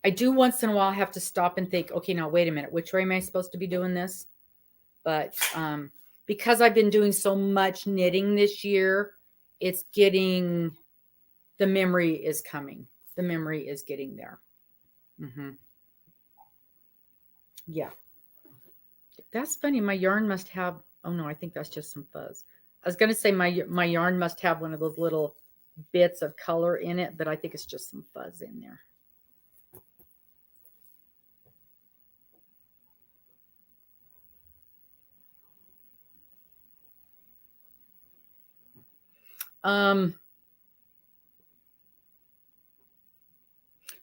I do once in a while have to stop and think, okay, now wait a minute, which way am I supposed to be doing this? But because I've been doing so much knitting this year, it's getting, the memory is coming. The memory is getting there. Yeah. That's funny. My yarn must have, oh no, I think that's just some fuzz. I was going to say my yarn must have one of those little bits of color in it, but I think it's just some fuzz in there.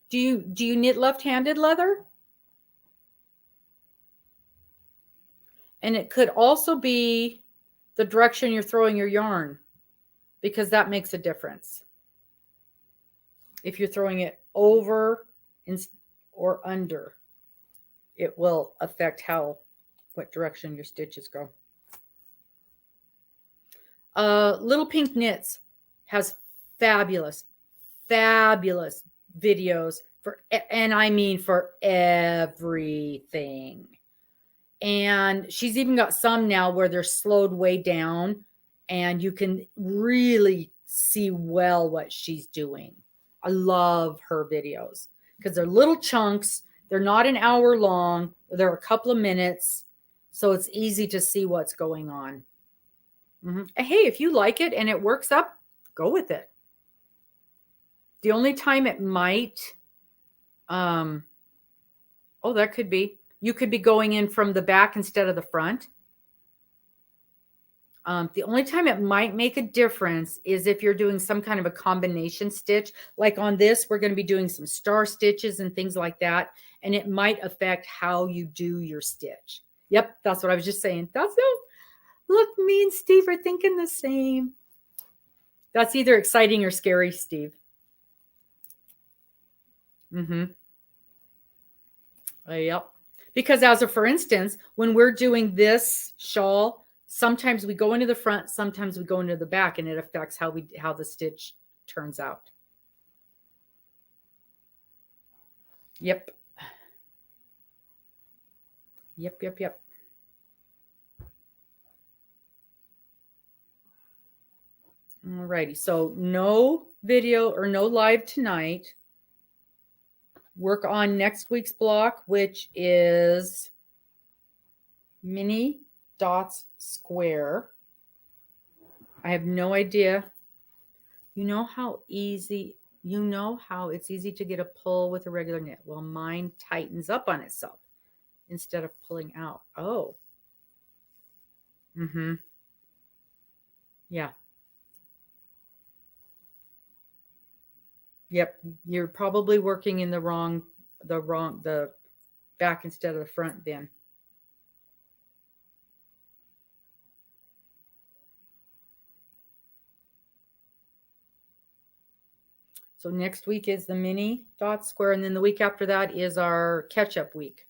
Do you knit left-handed, Leather? And it could also be the direction you're throwing your yarn, because that makes a difference. If you're throwing it over or under, it will affect what direction your stitches go. Little Pink Knits has fabulous videos and I mean for everything. And she's even got some now where they're slowed way down and you can really see well what she's doing. I love her videos because they're little chunks. They're not an hour long. They're a couple of minutes. So it's easy to see what's going on. Hey, if you like it and it works up, go with it. The only time it might, that could be, you could be going in from the back instead of the front. The only time it might make a difference is if you're doing some kind of a combination stitch. Like on this, we're going to be doing some star stitches and things like that. And it might affect how you do your stitch. Yep, that's what I was just saying. Look, me and Steve are thinking the same. That's either exciting or scary, Steve. Yep. Because for instance, when we're doing this shawl, sometimes we go into the front, sometimes we go into the back, and it affects how the stitch turns out. Yep. Alrighty, so no video or no live tonight. Work on next week's block, which is mini dots square. I have no idea. You know how it's easy to get a pull with a regular knit. Well, mine tightens up on itself instead of pulling out. Oh. Yeah. Yep, you're probably working in the back instead of the front then. So next week is the mini dot square, and then the week after that is our catch-up week.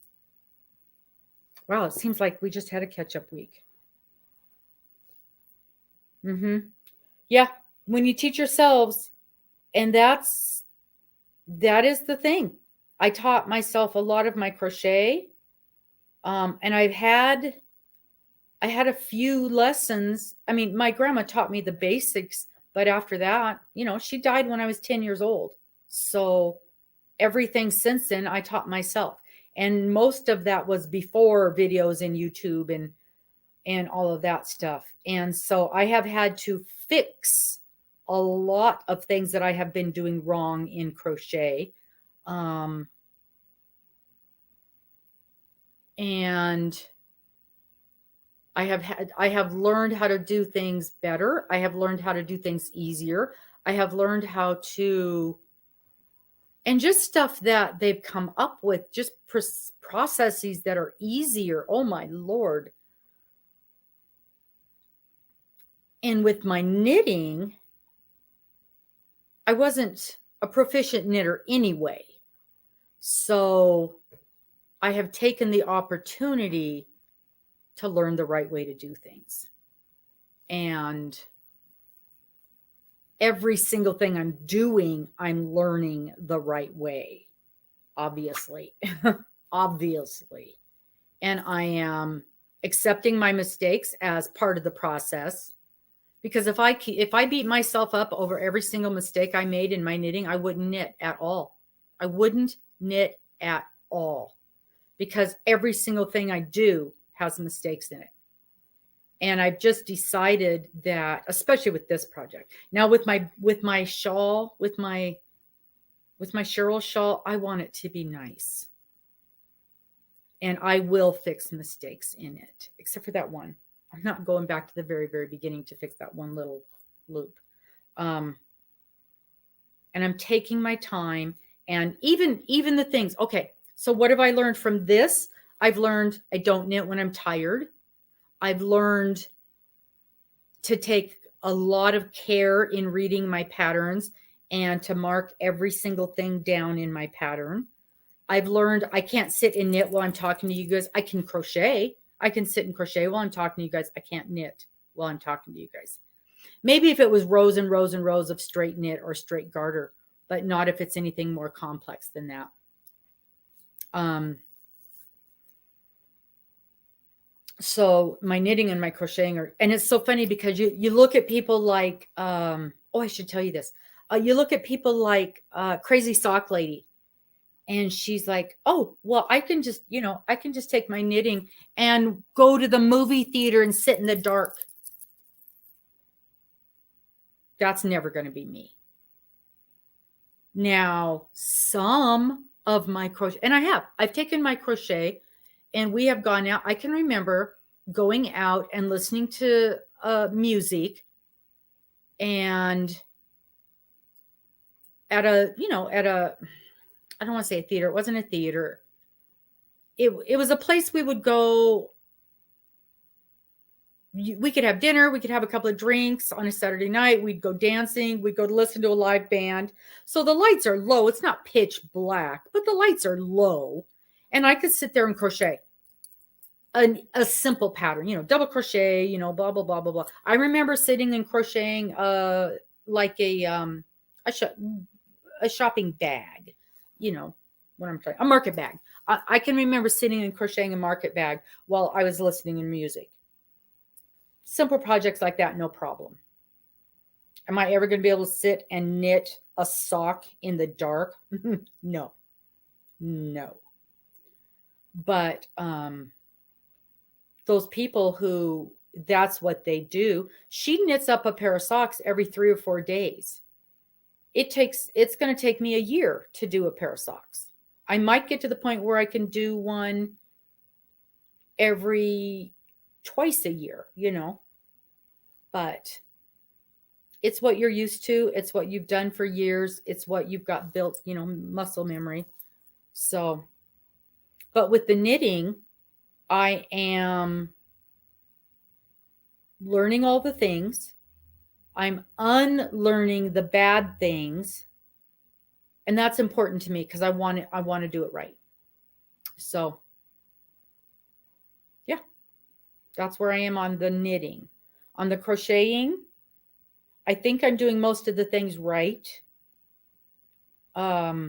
Wow, it seems like we just had a catch-up week. Yeah, when you teach yourselves, and that is the thing. I taught myself a lot of my crochet, and I had a few lessons. I mean, my grandma taught me the basics, but after that, she died when I was 10 years old. So everything since then, I taught myself. And most of that was before videos in YouTube and all of that stuff. And so I have had to fix a lot of things that I have been doing wrong in crochet. And I have learned how to do things better. I have learned how to do things easier. I have learned how to, and just stuff that they've come up with, just processes that are easier. Oh my Lord. And with my knitting, I wasn't a proficient knitter anyway. So I have taken the opportunity to learn the right way to do things. And every single thing I'm doing, I'm learning the right way, obviously. Obviously. And I am accepting my mistakes as part of the process. Because if I beat myself up over every single mistake I made in my knitting, I wouldn't knit at all. I wouldn't knit at all. Because every single thing I do has mistakes in it. And I've just decided that, especially with this project. Now with my shawl, with my Cheryl shawl, I want it to be nice. And I will fix mistakes in it, except for that one. I'm not going back to the very, very beginning to fix that one little loop. And I'm taking my time, and even the things. Okay, so what have I learned from this? I've learned I don't knit when I'm tired. I've learned to take a lot of care in reading my patterns and to mark every single thing down in my pattern. I've learned I can't sit and knit while I'm talking to you guys. I can crochet. I can sit and crochet while I'm talking to you guys. I can't knit while I'm talking to you guys. Maybe if it was rows and rows and rows of straight knit or straight garter, but not if it's anything more complex than that. So my knitting and my crocheting and it's so funny because you look at people like, I should tell you this. You look at people like Crazy Sock Lady, and she's like, oh, well, I can just take my knitting and go to the movie theater and sit in the dark. That's never going to be me. Now, some of my crochet, and I've taken my crochet and we have gone out. I can remember going out and listening to music, and at a I don't want to say a theater. It wasn't a theater. It was a place we would go. We could have dinner. We could have a couple of drinks on a Saturday night. We'd go dancing. We'd go to listen to a live band. So the lights are low. It's not pitch black, but the lights are low. And I could sit there and crochet a simple pattern, double crochet, blah, blah, blah, blah, blah. I remember sitting and crocheting like a shopping bag, what I'm trying, a market bag. I can remember sitting and crocheting a market bag while I was listening to music. Simple projects like that, no problem. Am I ever going to be able to sit and knit a sock in the dark? No. But those people who that's what they do, she knits up a pair of socks every 3 or 4 days. It's going to take me a year to do a pair of socks. I might get to the point where I can do one twice a year, but it's what you're used to. It's what you've done for years. It's what you've got built, muscle memory. So, but with the knitting, I am learning all the things. I'm unlearning the bad things. And that's important to me because I want to do it right. So yeah, that's where I am on the knitting. On the crocheting, I think I'm doing most of the things right. But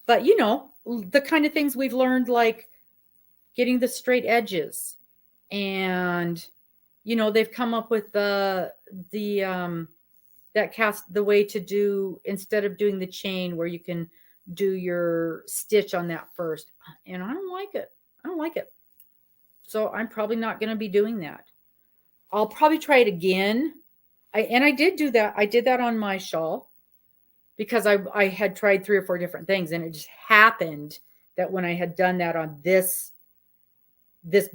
you know, the kind of things we've learned, like getting the straight edges, and you know, they've come up with the that cast the way to do, instead of doing the chain, where you can do your stitch on that first. And I don't like it. I don't like it. So I'm probably not going to be doing that. I'll probably try it again. I did do that. I did that on my shawl because I had tried 3 or 4 different things, and it just happened that when I had done that on this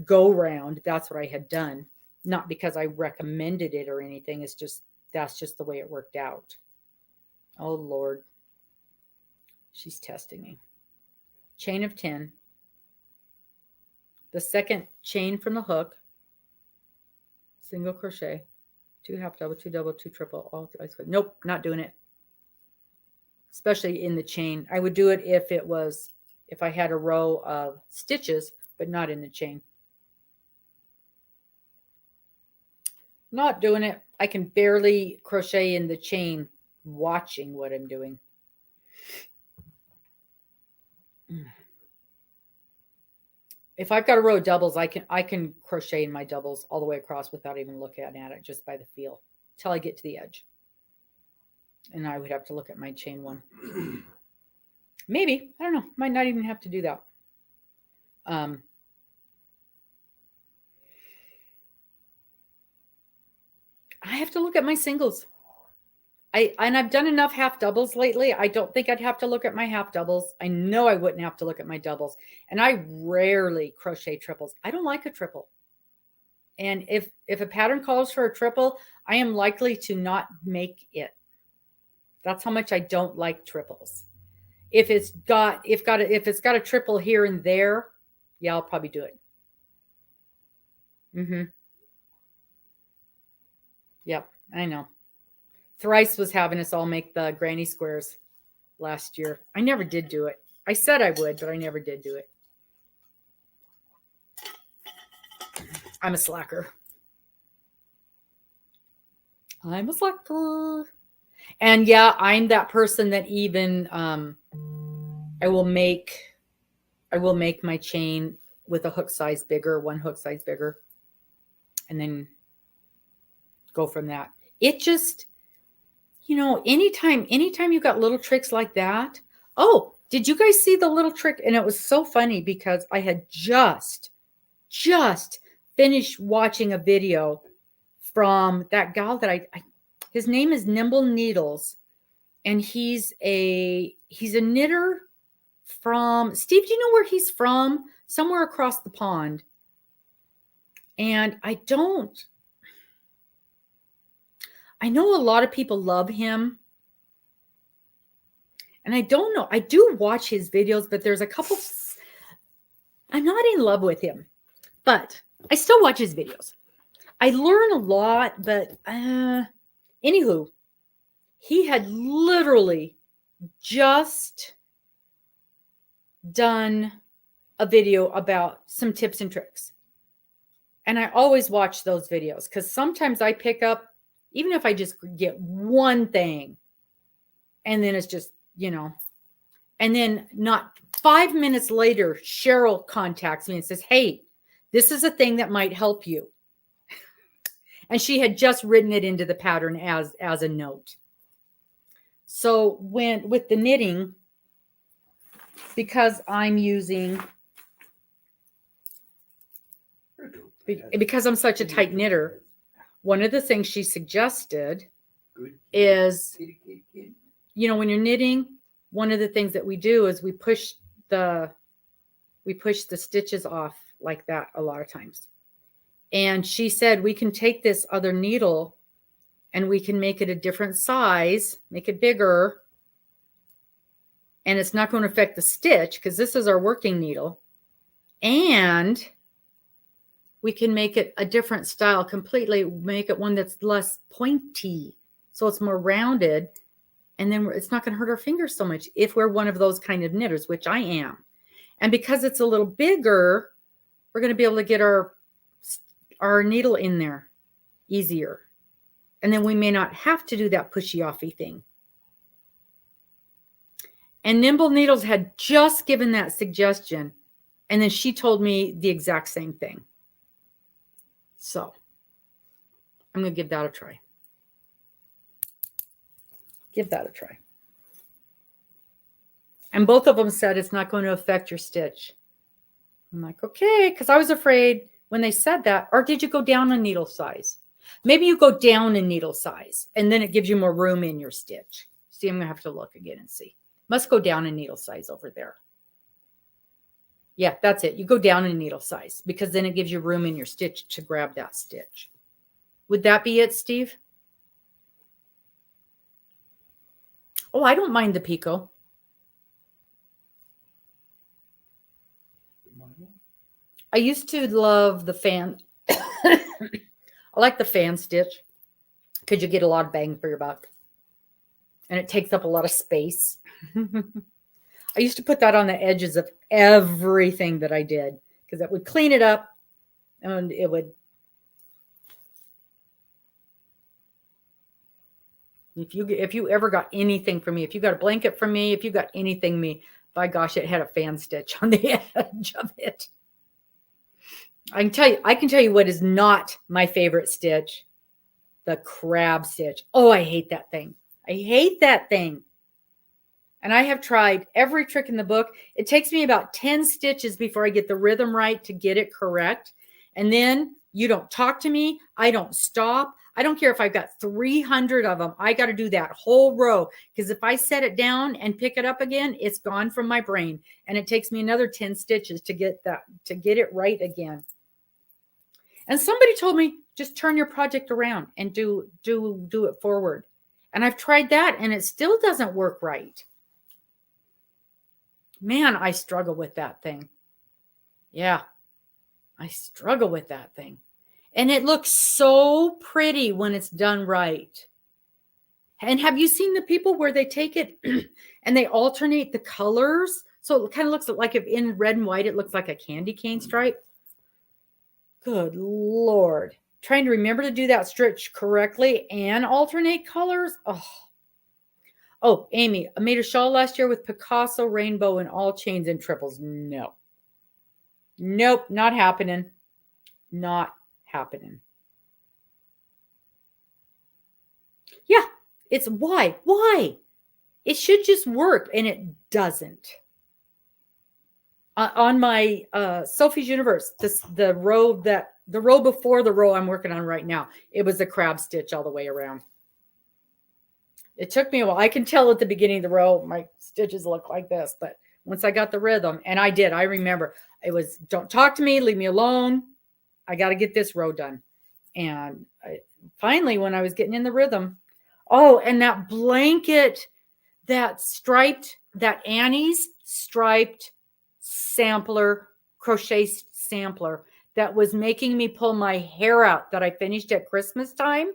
go round, that's what I had done. Not because I recommended it or anything. It's just, that's just the way it worked out. Oh Lord. She's testing me. Chain of 10. The second chain from the hook. Single crochet. 2 half double, 2 double, 2 triple. All nope, not doing it. Especially in the chain. I would do it if I had a row of stitches, but not in the chain. Not doing it. I can barely crochet in the chain watching what I'm doing. If I've got a row of doubles, I can crochet in my doubles all the way across without even looking at it, just by the feel, till I get to the edge. And I would have to look at my chain one. Maybe, I don't know, might not even have to do that. I have to look at my singles. I've done enough half doubles lately. I don't think I'd have to look at my half doubles. I know I wouldn't have to look at my doubles. And I rarely crochet triples. I don't like a triple. And if a pattern calls for a triple, I am likely to not make it. That's how much I don't like triples. If it's got a triple here and there, yeah, I'll probably do it. Yep, I know. Thrice was having us all make the granny squares last year. I never did do it. I said I would, but I never did do it. I'm a slacker. I'm a slacker. And yeah, I'm that person that even I will make my chain with a hook size bigger, one hook size bigger, and then go from that. It just, you know, anytime you got little tricks like that. Oh, did you guys see the little trick? And it was so funny because I had just finished watching a video from that gal that his name is Nimble Needles, and he's a knitter from, Steve, do you know where he's from? Somewhere across the pond. And I know a lot of people love him. And I don't know. I do watch his videos, but there's a couple. I'm not in love with him, but I still watch his videos. I learn a lot, but anywho, he had literally just done a video about some tips and tricks. And I always watch those videos because sometimes I pick up, even if I just get one thing, and then it's just, you know, and then not 5 minutes later, Cheryl contacts me and says, hey, this is a thing that might help you. And she had just written it into the pattern as a note. So with the knitting, because I'm such a tight knitter, one of the things she suggested is, you know, when you're knitting, one of the things that we do is we push the stitches off like that a lot of times. And she said we can take this other needle and we can make it a different size, make it bigger, and it's not going to affect the stitch because this is our working needle. And we can make it a different style, completely make it one that's less pointy, so it's more rounded. And then it's not going to hurt our fingers so much if we're one of those kind of knitters, which I am. And because it's a little bigger, we're going to be able to get our needle in there easier. And then we may not have to do that pushy-offy thing. And Nimble Needles had just given that suggestion. And then she told me the exact same thing. So I'm going to give that a try. Give that a try. And both of them said it's not going to affect your stitch. I'm like, okay, because I was afraid when they said that. Or did you go down a needle size? Maybe you go down in needle size and then it gives you more room in your stitch. See, I'm going to have to look again and see. Must go down in needle size over there. Yeah, that's it. You go down in needle size because then it gives you room in your stitch to grab that stitch. Would that be it, Steve? Oh, I don't mind the picot. I used to love the fan. I like the fan stitch because you get a lot of bang for your buck. And it takes up a lot of space. I used to put that on the edges of everything that I did because it would clean it up and it would. If you ever got anything from me, if you got a blanket from me, if you got anything me, by gosh, it had a fan stitch on the edge of it. I can tell you what is not my favorite stitch. The crab stitch. Oh, I hate that thing. I hate that thing. And I have tried every trick in the book. It takes me about 10 stitches before I get the rhythm right to get it correct. And then you don't talk to me. I don't stop. I don't care if I've got 300 of them. I got to do that whole row because if I set it down and pick it up again, it's gone from my brain. And it takes me another 10 stitches to get it right again. And somebody told me, just turn your project around and do it forward. And I've tried that and it still doesn't work right. Man, I struggle with that thing. Yeah, I struggle with that thing. And it looks so pretty when it's done right. And have you seen the people where they take it and they alternate the colors? So it kind of looks like if in red and white, it looks like a candy cane stripe. Good Lord. Trying to remember to do that stitch correctly and alternate colors. Oh, Amy, I made a shawl last year with Picasso, rainbow, and all chains and triples. No. Nope, not happening. Not happening. Yeah, it's why? Why? It should just work, and it doesn't. On my Sophie's Universe, the row before the row I'm working on right now, it was a crab stitch all the way around. It took me a while. I can tell at the beginning of the row, my stitches look like this, but once I got the rhythm, and I did, I remember it was, don't talk to me, leave me alone. I got to get this row done. And finally, when I was getting in the rhythm, oh, and that blanket, that Annie's striped sampler, crochet sampler that was making me pull my hair out that I finished at Christmas time.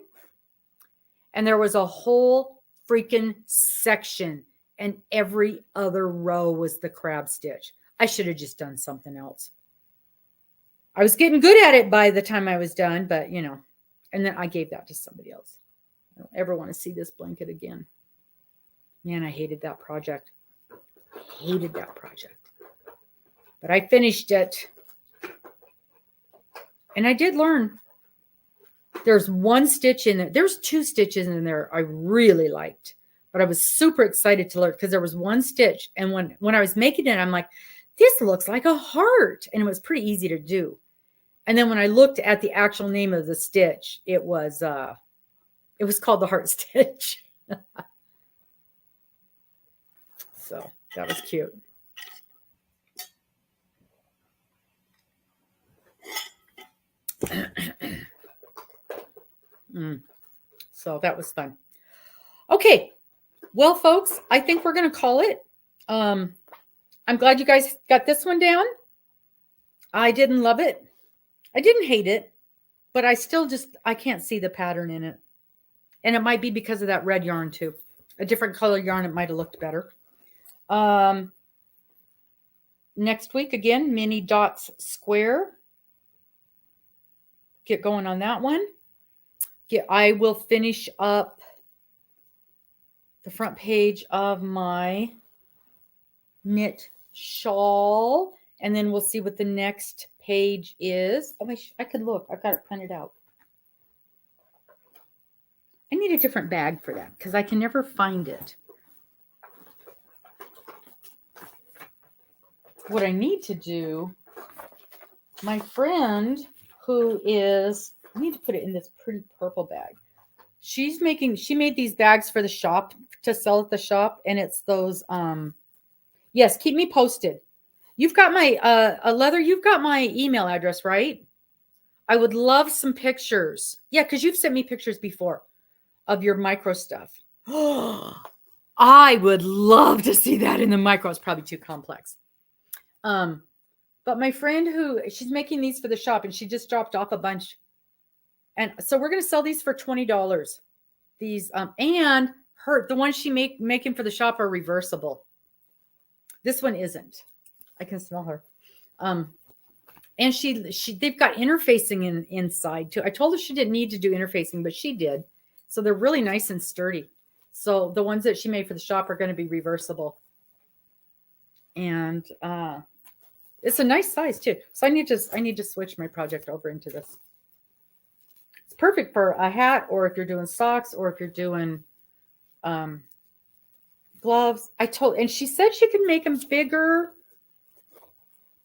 And there was a whole freaking section and every other row was the crab stitch. I should have just done something else. I was getting good at it by the time I was done, but you know, and then I gave that to somebody else. I don't ever want to see this blanket again. Man, I hated that project. Hated that project. But I finished it. And I did learn. There's one stitch in there. There's two stitches in there I really liked. But I was super excited to learn because there was one stitch. And when I was making it, I'm like, this looks like a heart. And it was pretty easy to do. And then when I looked at the actual name of the stitch, it was called the heart stitch. So that was cute. So that was fun. Okay. Well, folks, I think we're going to call it. I'm glad you guys got this one down. I didn't love it. I didn't hate it, but I still I can't see the pattern in it. And it might be because of that red yarn too. a different color yarn, it might have looked better. Next week, again, mini dots square. Get going on that one. I will finish up the front page of my knit shawl, and then we'll see what the next page is. Oh, I could look. I've got it printed out. I need a different bag for that because I can never find it. What I need to do, my friend who is, I need to put it in this pretty purple bag. She made these bags for the shop to sell at the shop, and it's those, yes, keep me posted. You've got my, Leather, you've got my email address, right? I would love some pictures. Yeah, because you've sent me pictures before of your micro stuff. I would love to see that in the micro. It's probably too complex. But my friend she's making these for the shop, and she just dropped off a bunch. And so we're going to sell these for $20. These, and the ones she making for the shop are reversible. This one isn't. I can smell her. And they've got interfacing inside too. I told her she didn't need to do interfacing, but she did. So they're really nice and sturdy. So the ones that she made for the shop are going to be reversible. And, it's a nice size too. So I need to switch my project over into this. It's perfect for a hat, or if you're doing socks, or if you're doing gloves. And she said she could make them bigger.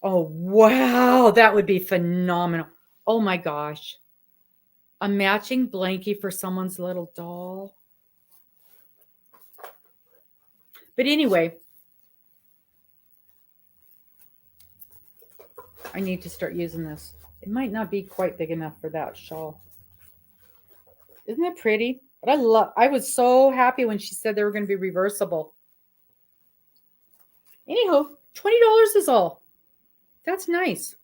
Oh, wow. That would be phenomenal. Oh my gosh. A matching blankie for someone's little doll. But anyway, I need to start using this. It might not be quite big enough for that shawl. Isn't it pretty? But I was so happy when she said they were going to be reversible. Anyhow, $20 is all. That's nice.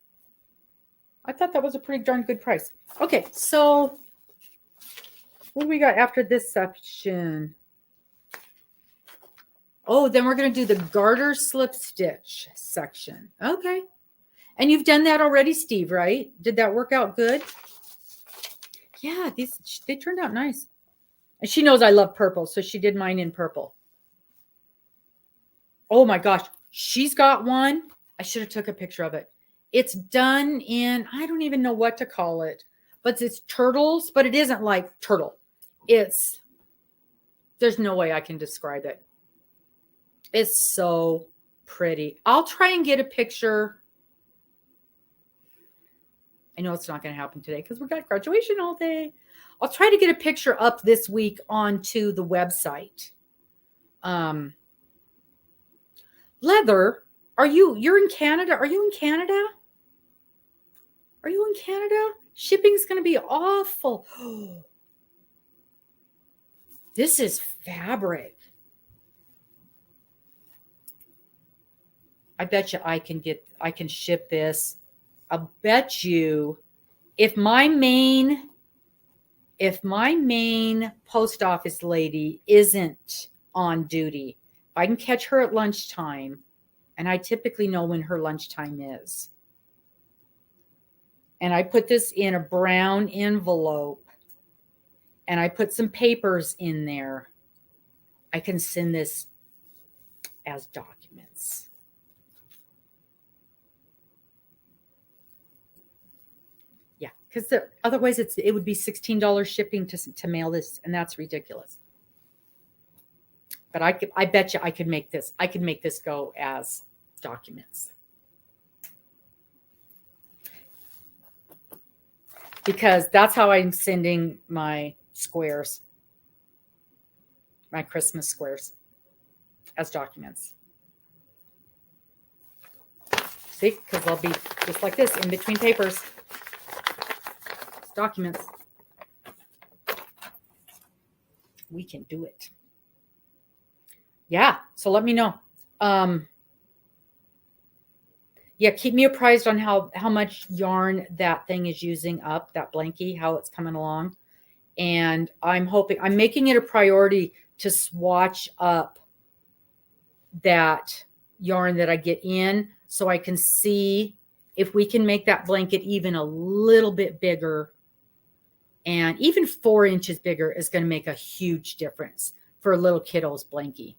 I thought that was a pretty darn good price. Okay, so what do we got after this section? Oh, then we're going to do the garter slip stitch section. Okay. And you've done that already, Steve, right? Did that work out good? Yeah, they turned out nice. And she knows I love purple, so she did mine in purple. Oh my gosh, she's got one. I should have took a picture of it. It's done in, I don't even know what to call it, but it's turtles, but it isn't like turtle. There's no way I can describe it. It's so pretty. I'll try and get a picture. I know it's not going to happen today because we've got graduation all day. I'll try to get a picture up this week onto the website. Leather, you're in Canada? Are you in Canada? Are you in Canada? Shipping's going to be awful. This is fabric. I bet you I can ship this. I'll bet you if my main post office lady isn't on duty, if I can catch her at lunchtime, and I typically know when her lunchtime is, and I put this in a brown envelope, and I put some papers in there, I can send this as documents. Because otherwise it would be $16 shipping to mail this, and that's ridiculous. But I bet you I could make this. I could make this go as documents. Because that's how I'm sending my squares, my Christmas squares, as documents. See, because they'll be just like this in between papers. Documents. We can do it. Yeah, so let me know. Yeah, keep me apprised on how much yarn that thing is using up, that blankie, how it's coming along. And I'm making it a priority to swatch up that yarn that I get in so I can see if we can make that blanket even a little bit bigger. And even 4 inches bigger is going to make a huge difference for a little kiddo's blankie.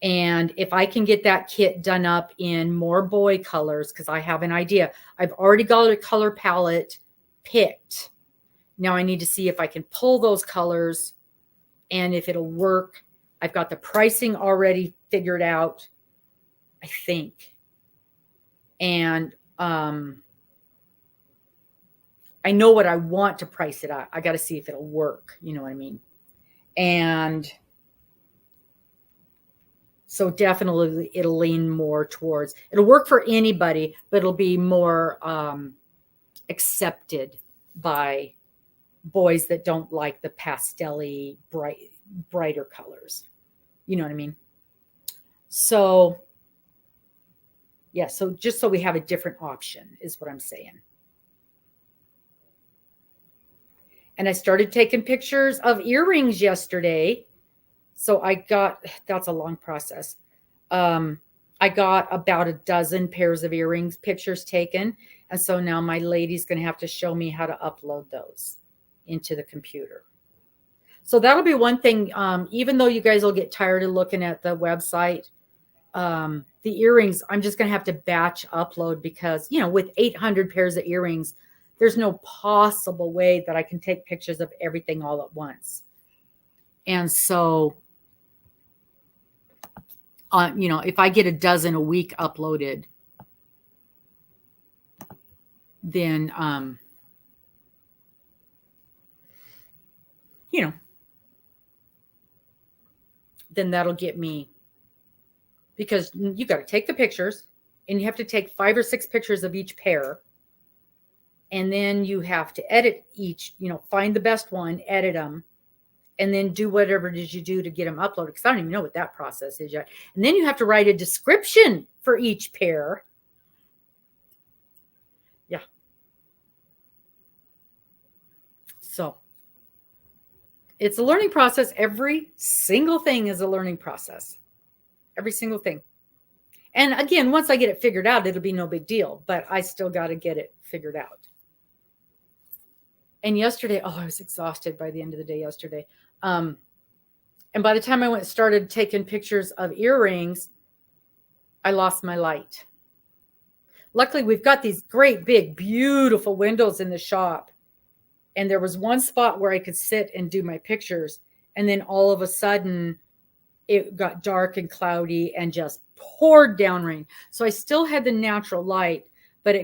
And if I can get that kit done up in more boy colors, because I have an idea. I've already got a color palette picked. Now I need to see if I can pull those colors and if it'll work. I've got the pricing already figured out, I think. And I know what I want to price it at. I got to see if it'll work. You know what I mean? And so definitely it'll lean more towards, it'll work for anybody, but it'll be more accepted by boys that don't like the pastel-y, brighter colors. You know what I mean? So, yeah, so just so we have a different option is what I'm saying. And I started taking pictures of earrings yesterday. So that's a long process. I got about a dozen pairs of earrings pictures taken. And so now my lady's going to have to show me how to upload those into the computer. So that'll be one thing. Even though you guys will get tired of looking at the website, the earrings, I'm just going to have to batch upload because, with 800 pairs of earrings, there's no possible way that I can take pictures of everything all at once. And so, if I get a dozen a week uploaded, then, then that'll get me, because you got to take the pictures and you have to take 5 or 6 pictures of each pair. And then you have to edit each, find the best one, edit them, and then do whatever it is you do to get them uploaded. Because I don't even know what that process is yet. And then you have to write a description for each pair. Yeah. So it's a learning process. Every single thing is a learning process. Every single thing. And again, once I get it figured out, it'll be no big deal. But I still got to get it figured out. And yesterday, I was exhausted by the end of the day yesterday. And by the time I started taking pictures of earrings, I lost my light. Luckily, we've got these great, big, beautiful windows in the shop. And there was one spot where I could sit and do my pictures. And then all of a sudden, it got dark and cloudy and just poured down rain. So I still had the natural light, but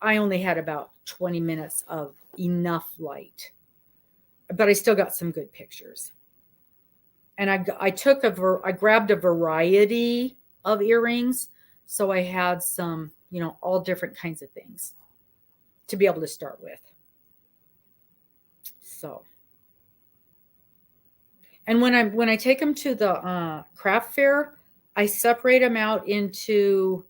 I only had about 20 minutes of enough light, but I still got some good pictures. And I grabbed a variety of earrings. So I had some, all different kinds of things to be able to start with. So, and when I take them to the craft fair, I separate them out into,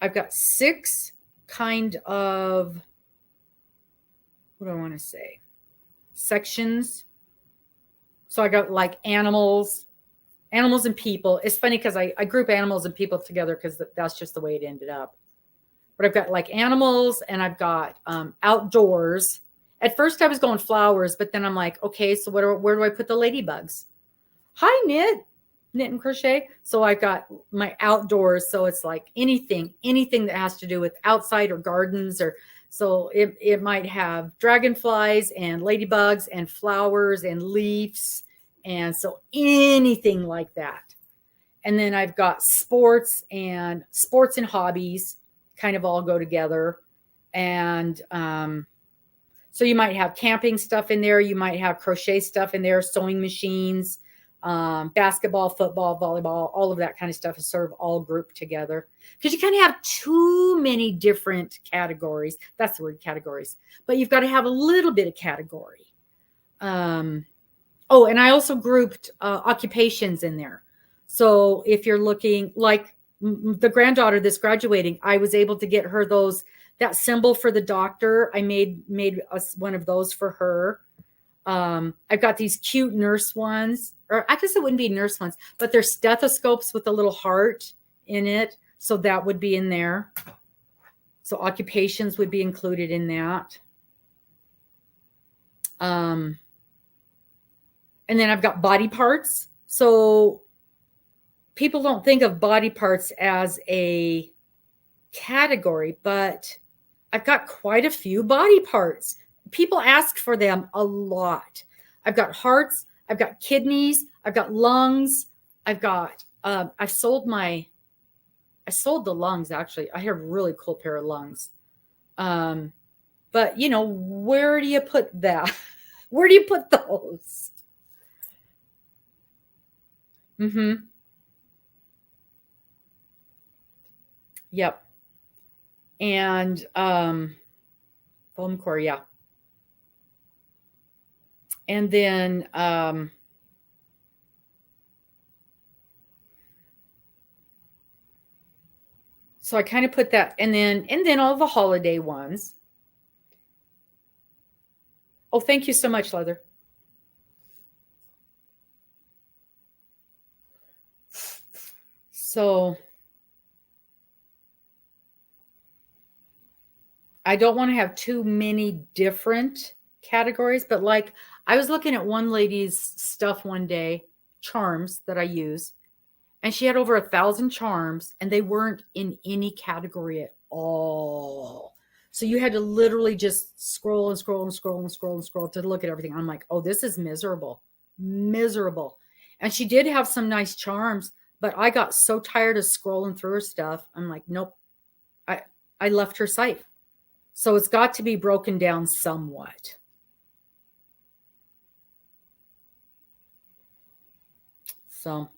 I've got 6 kind of, what do I want to say? Sections. So I got like animals and people. It's funny because I group animals and people together because that's just the way it ended up. But I've got like animals and I've got outdoors. At first I was going flowers, but then I'm like, okay, so where do I put the ladybugs? Hi, knit and crochet. So I've got my outdoors. So it's like anything that has to do with outside or gardens, or so it might have dragonflies and ladybugs and flowers and leaves. And so anything like that. And then I've got sports and hobbies kind of all go together. And so you might have camping stuff in there. You might have crochet stuff in there, sewing machines, basketball, football, volleyball, all of that kind of stuff is sort of all grouped together because you kind of have too many different categories. That's the word, categories. But you've got to have a little bit of category. And I also grouped occupations in there. So if you're looking like the granddaughter that's graduating, I was able to get her that symbol for the doctor. I made one of those for her. I've got these cute nurse ones, or I guess it wouldn't be nurse ones, but they're stethoscopes with a little heart in it. So that would be in there. So occupations would be included in that. And then I've got body parts. So people don't think of body parts as a category, but I've got quite a few body parts. People ask for them a lot. I've got hearts, I've got kidneys, I've got lungs, I've got I sold the lungs actually. I have a really cool pair of lungs. But you know, where do you put that? Where do you put those? Yep. And foam core, yeah. And then so I kind of put that, and then all the holiday ones. Oh, thank you so much, Leather. So I don't want to have too many different categories, but like I was looking at one lady's stuff one day, charms that I use, and she had over 1,000 charms, and they weren't in any category at all. So you had to literally just scroll and scroll and scroll and scroll and scroll to look at everything. I'm like, oh, this is miserable, miserable. And she did have some nice charms, but I got so tired of scrolling through her stuff. I'm like, nope, I left her site. So it's got to be broken down somewhat. So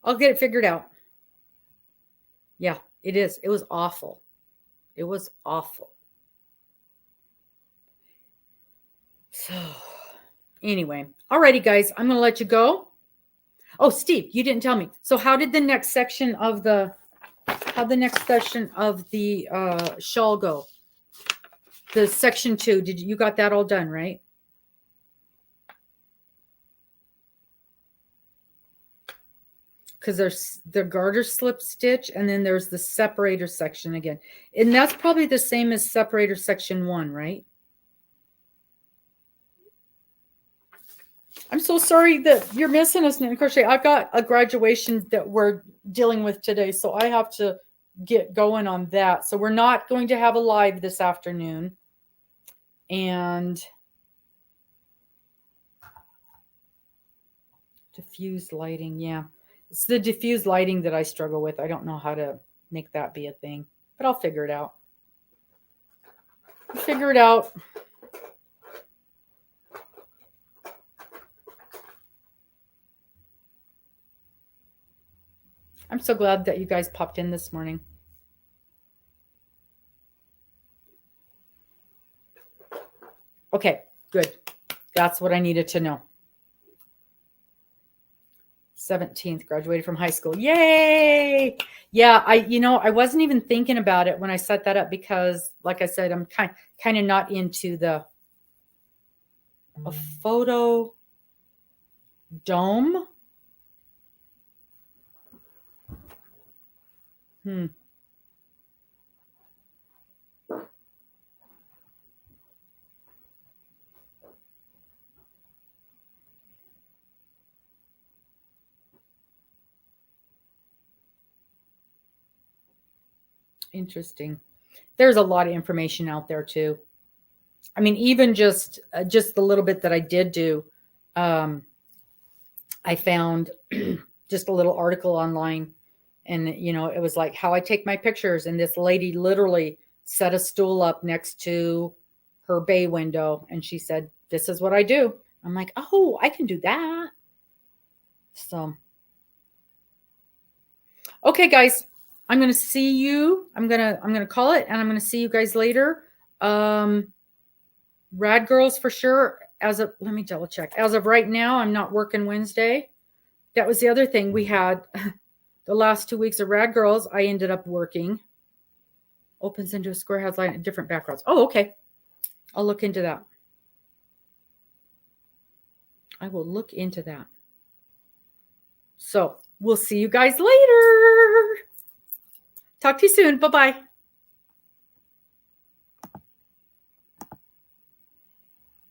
I'll get it figured out. Yeah, it is. It was awful. It was awful. So anyway, alrighty, guys, I'm going to let you go. Oh, Steve, you didn't tell me. So how did the next section of the shawl go? The section 2, you got that all done, right? Because there's the garter slip stitch, and then there's the separator section again. And that's probably the same as separator section 1, right? I'm so sorry that you're missing us, Knit and Crochet. I've got a graduation that we're dealing with today, so I have to get going on that. So we're not going to have a live this afternoon. And diffused lighting, yeah. It's the diffused lighting that I struggle with. I don't know how to make that be a thing, but I'll figure it out. I'll figure it out. I'm so glad that you guys popped in this morning. Okay, good. That's what I needed to know. 17th, graduated from high school. Yay! Yeah, I wasn't even thinking about it when I set that up because, like I said, I'm kind of not into a photo dome. Interesting. There's a lot of information out there too. I mean, even just the little bit that I did do, I found just a little article online, and it was like how I take my pictures, and this lady literally set a stool up next to her bay window, and she said, "This is what I do." I'm like, "Oh, I can do that." So, okay, guys, I'm gonna see you. I'm gonna call it, and I'm gonna see you guys later. Rad girls for sure. Let me double check. As of right now, I'm not working Wednesday. That was the other thing we had. The last 2 weeks of Rad Girls, I ended up working. Opens into a square, has different backgrounds. Oh, okay. I'll look into that. I will look into that. So we'll see you guys later. Talk to you soon. Bye-bye.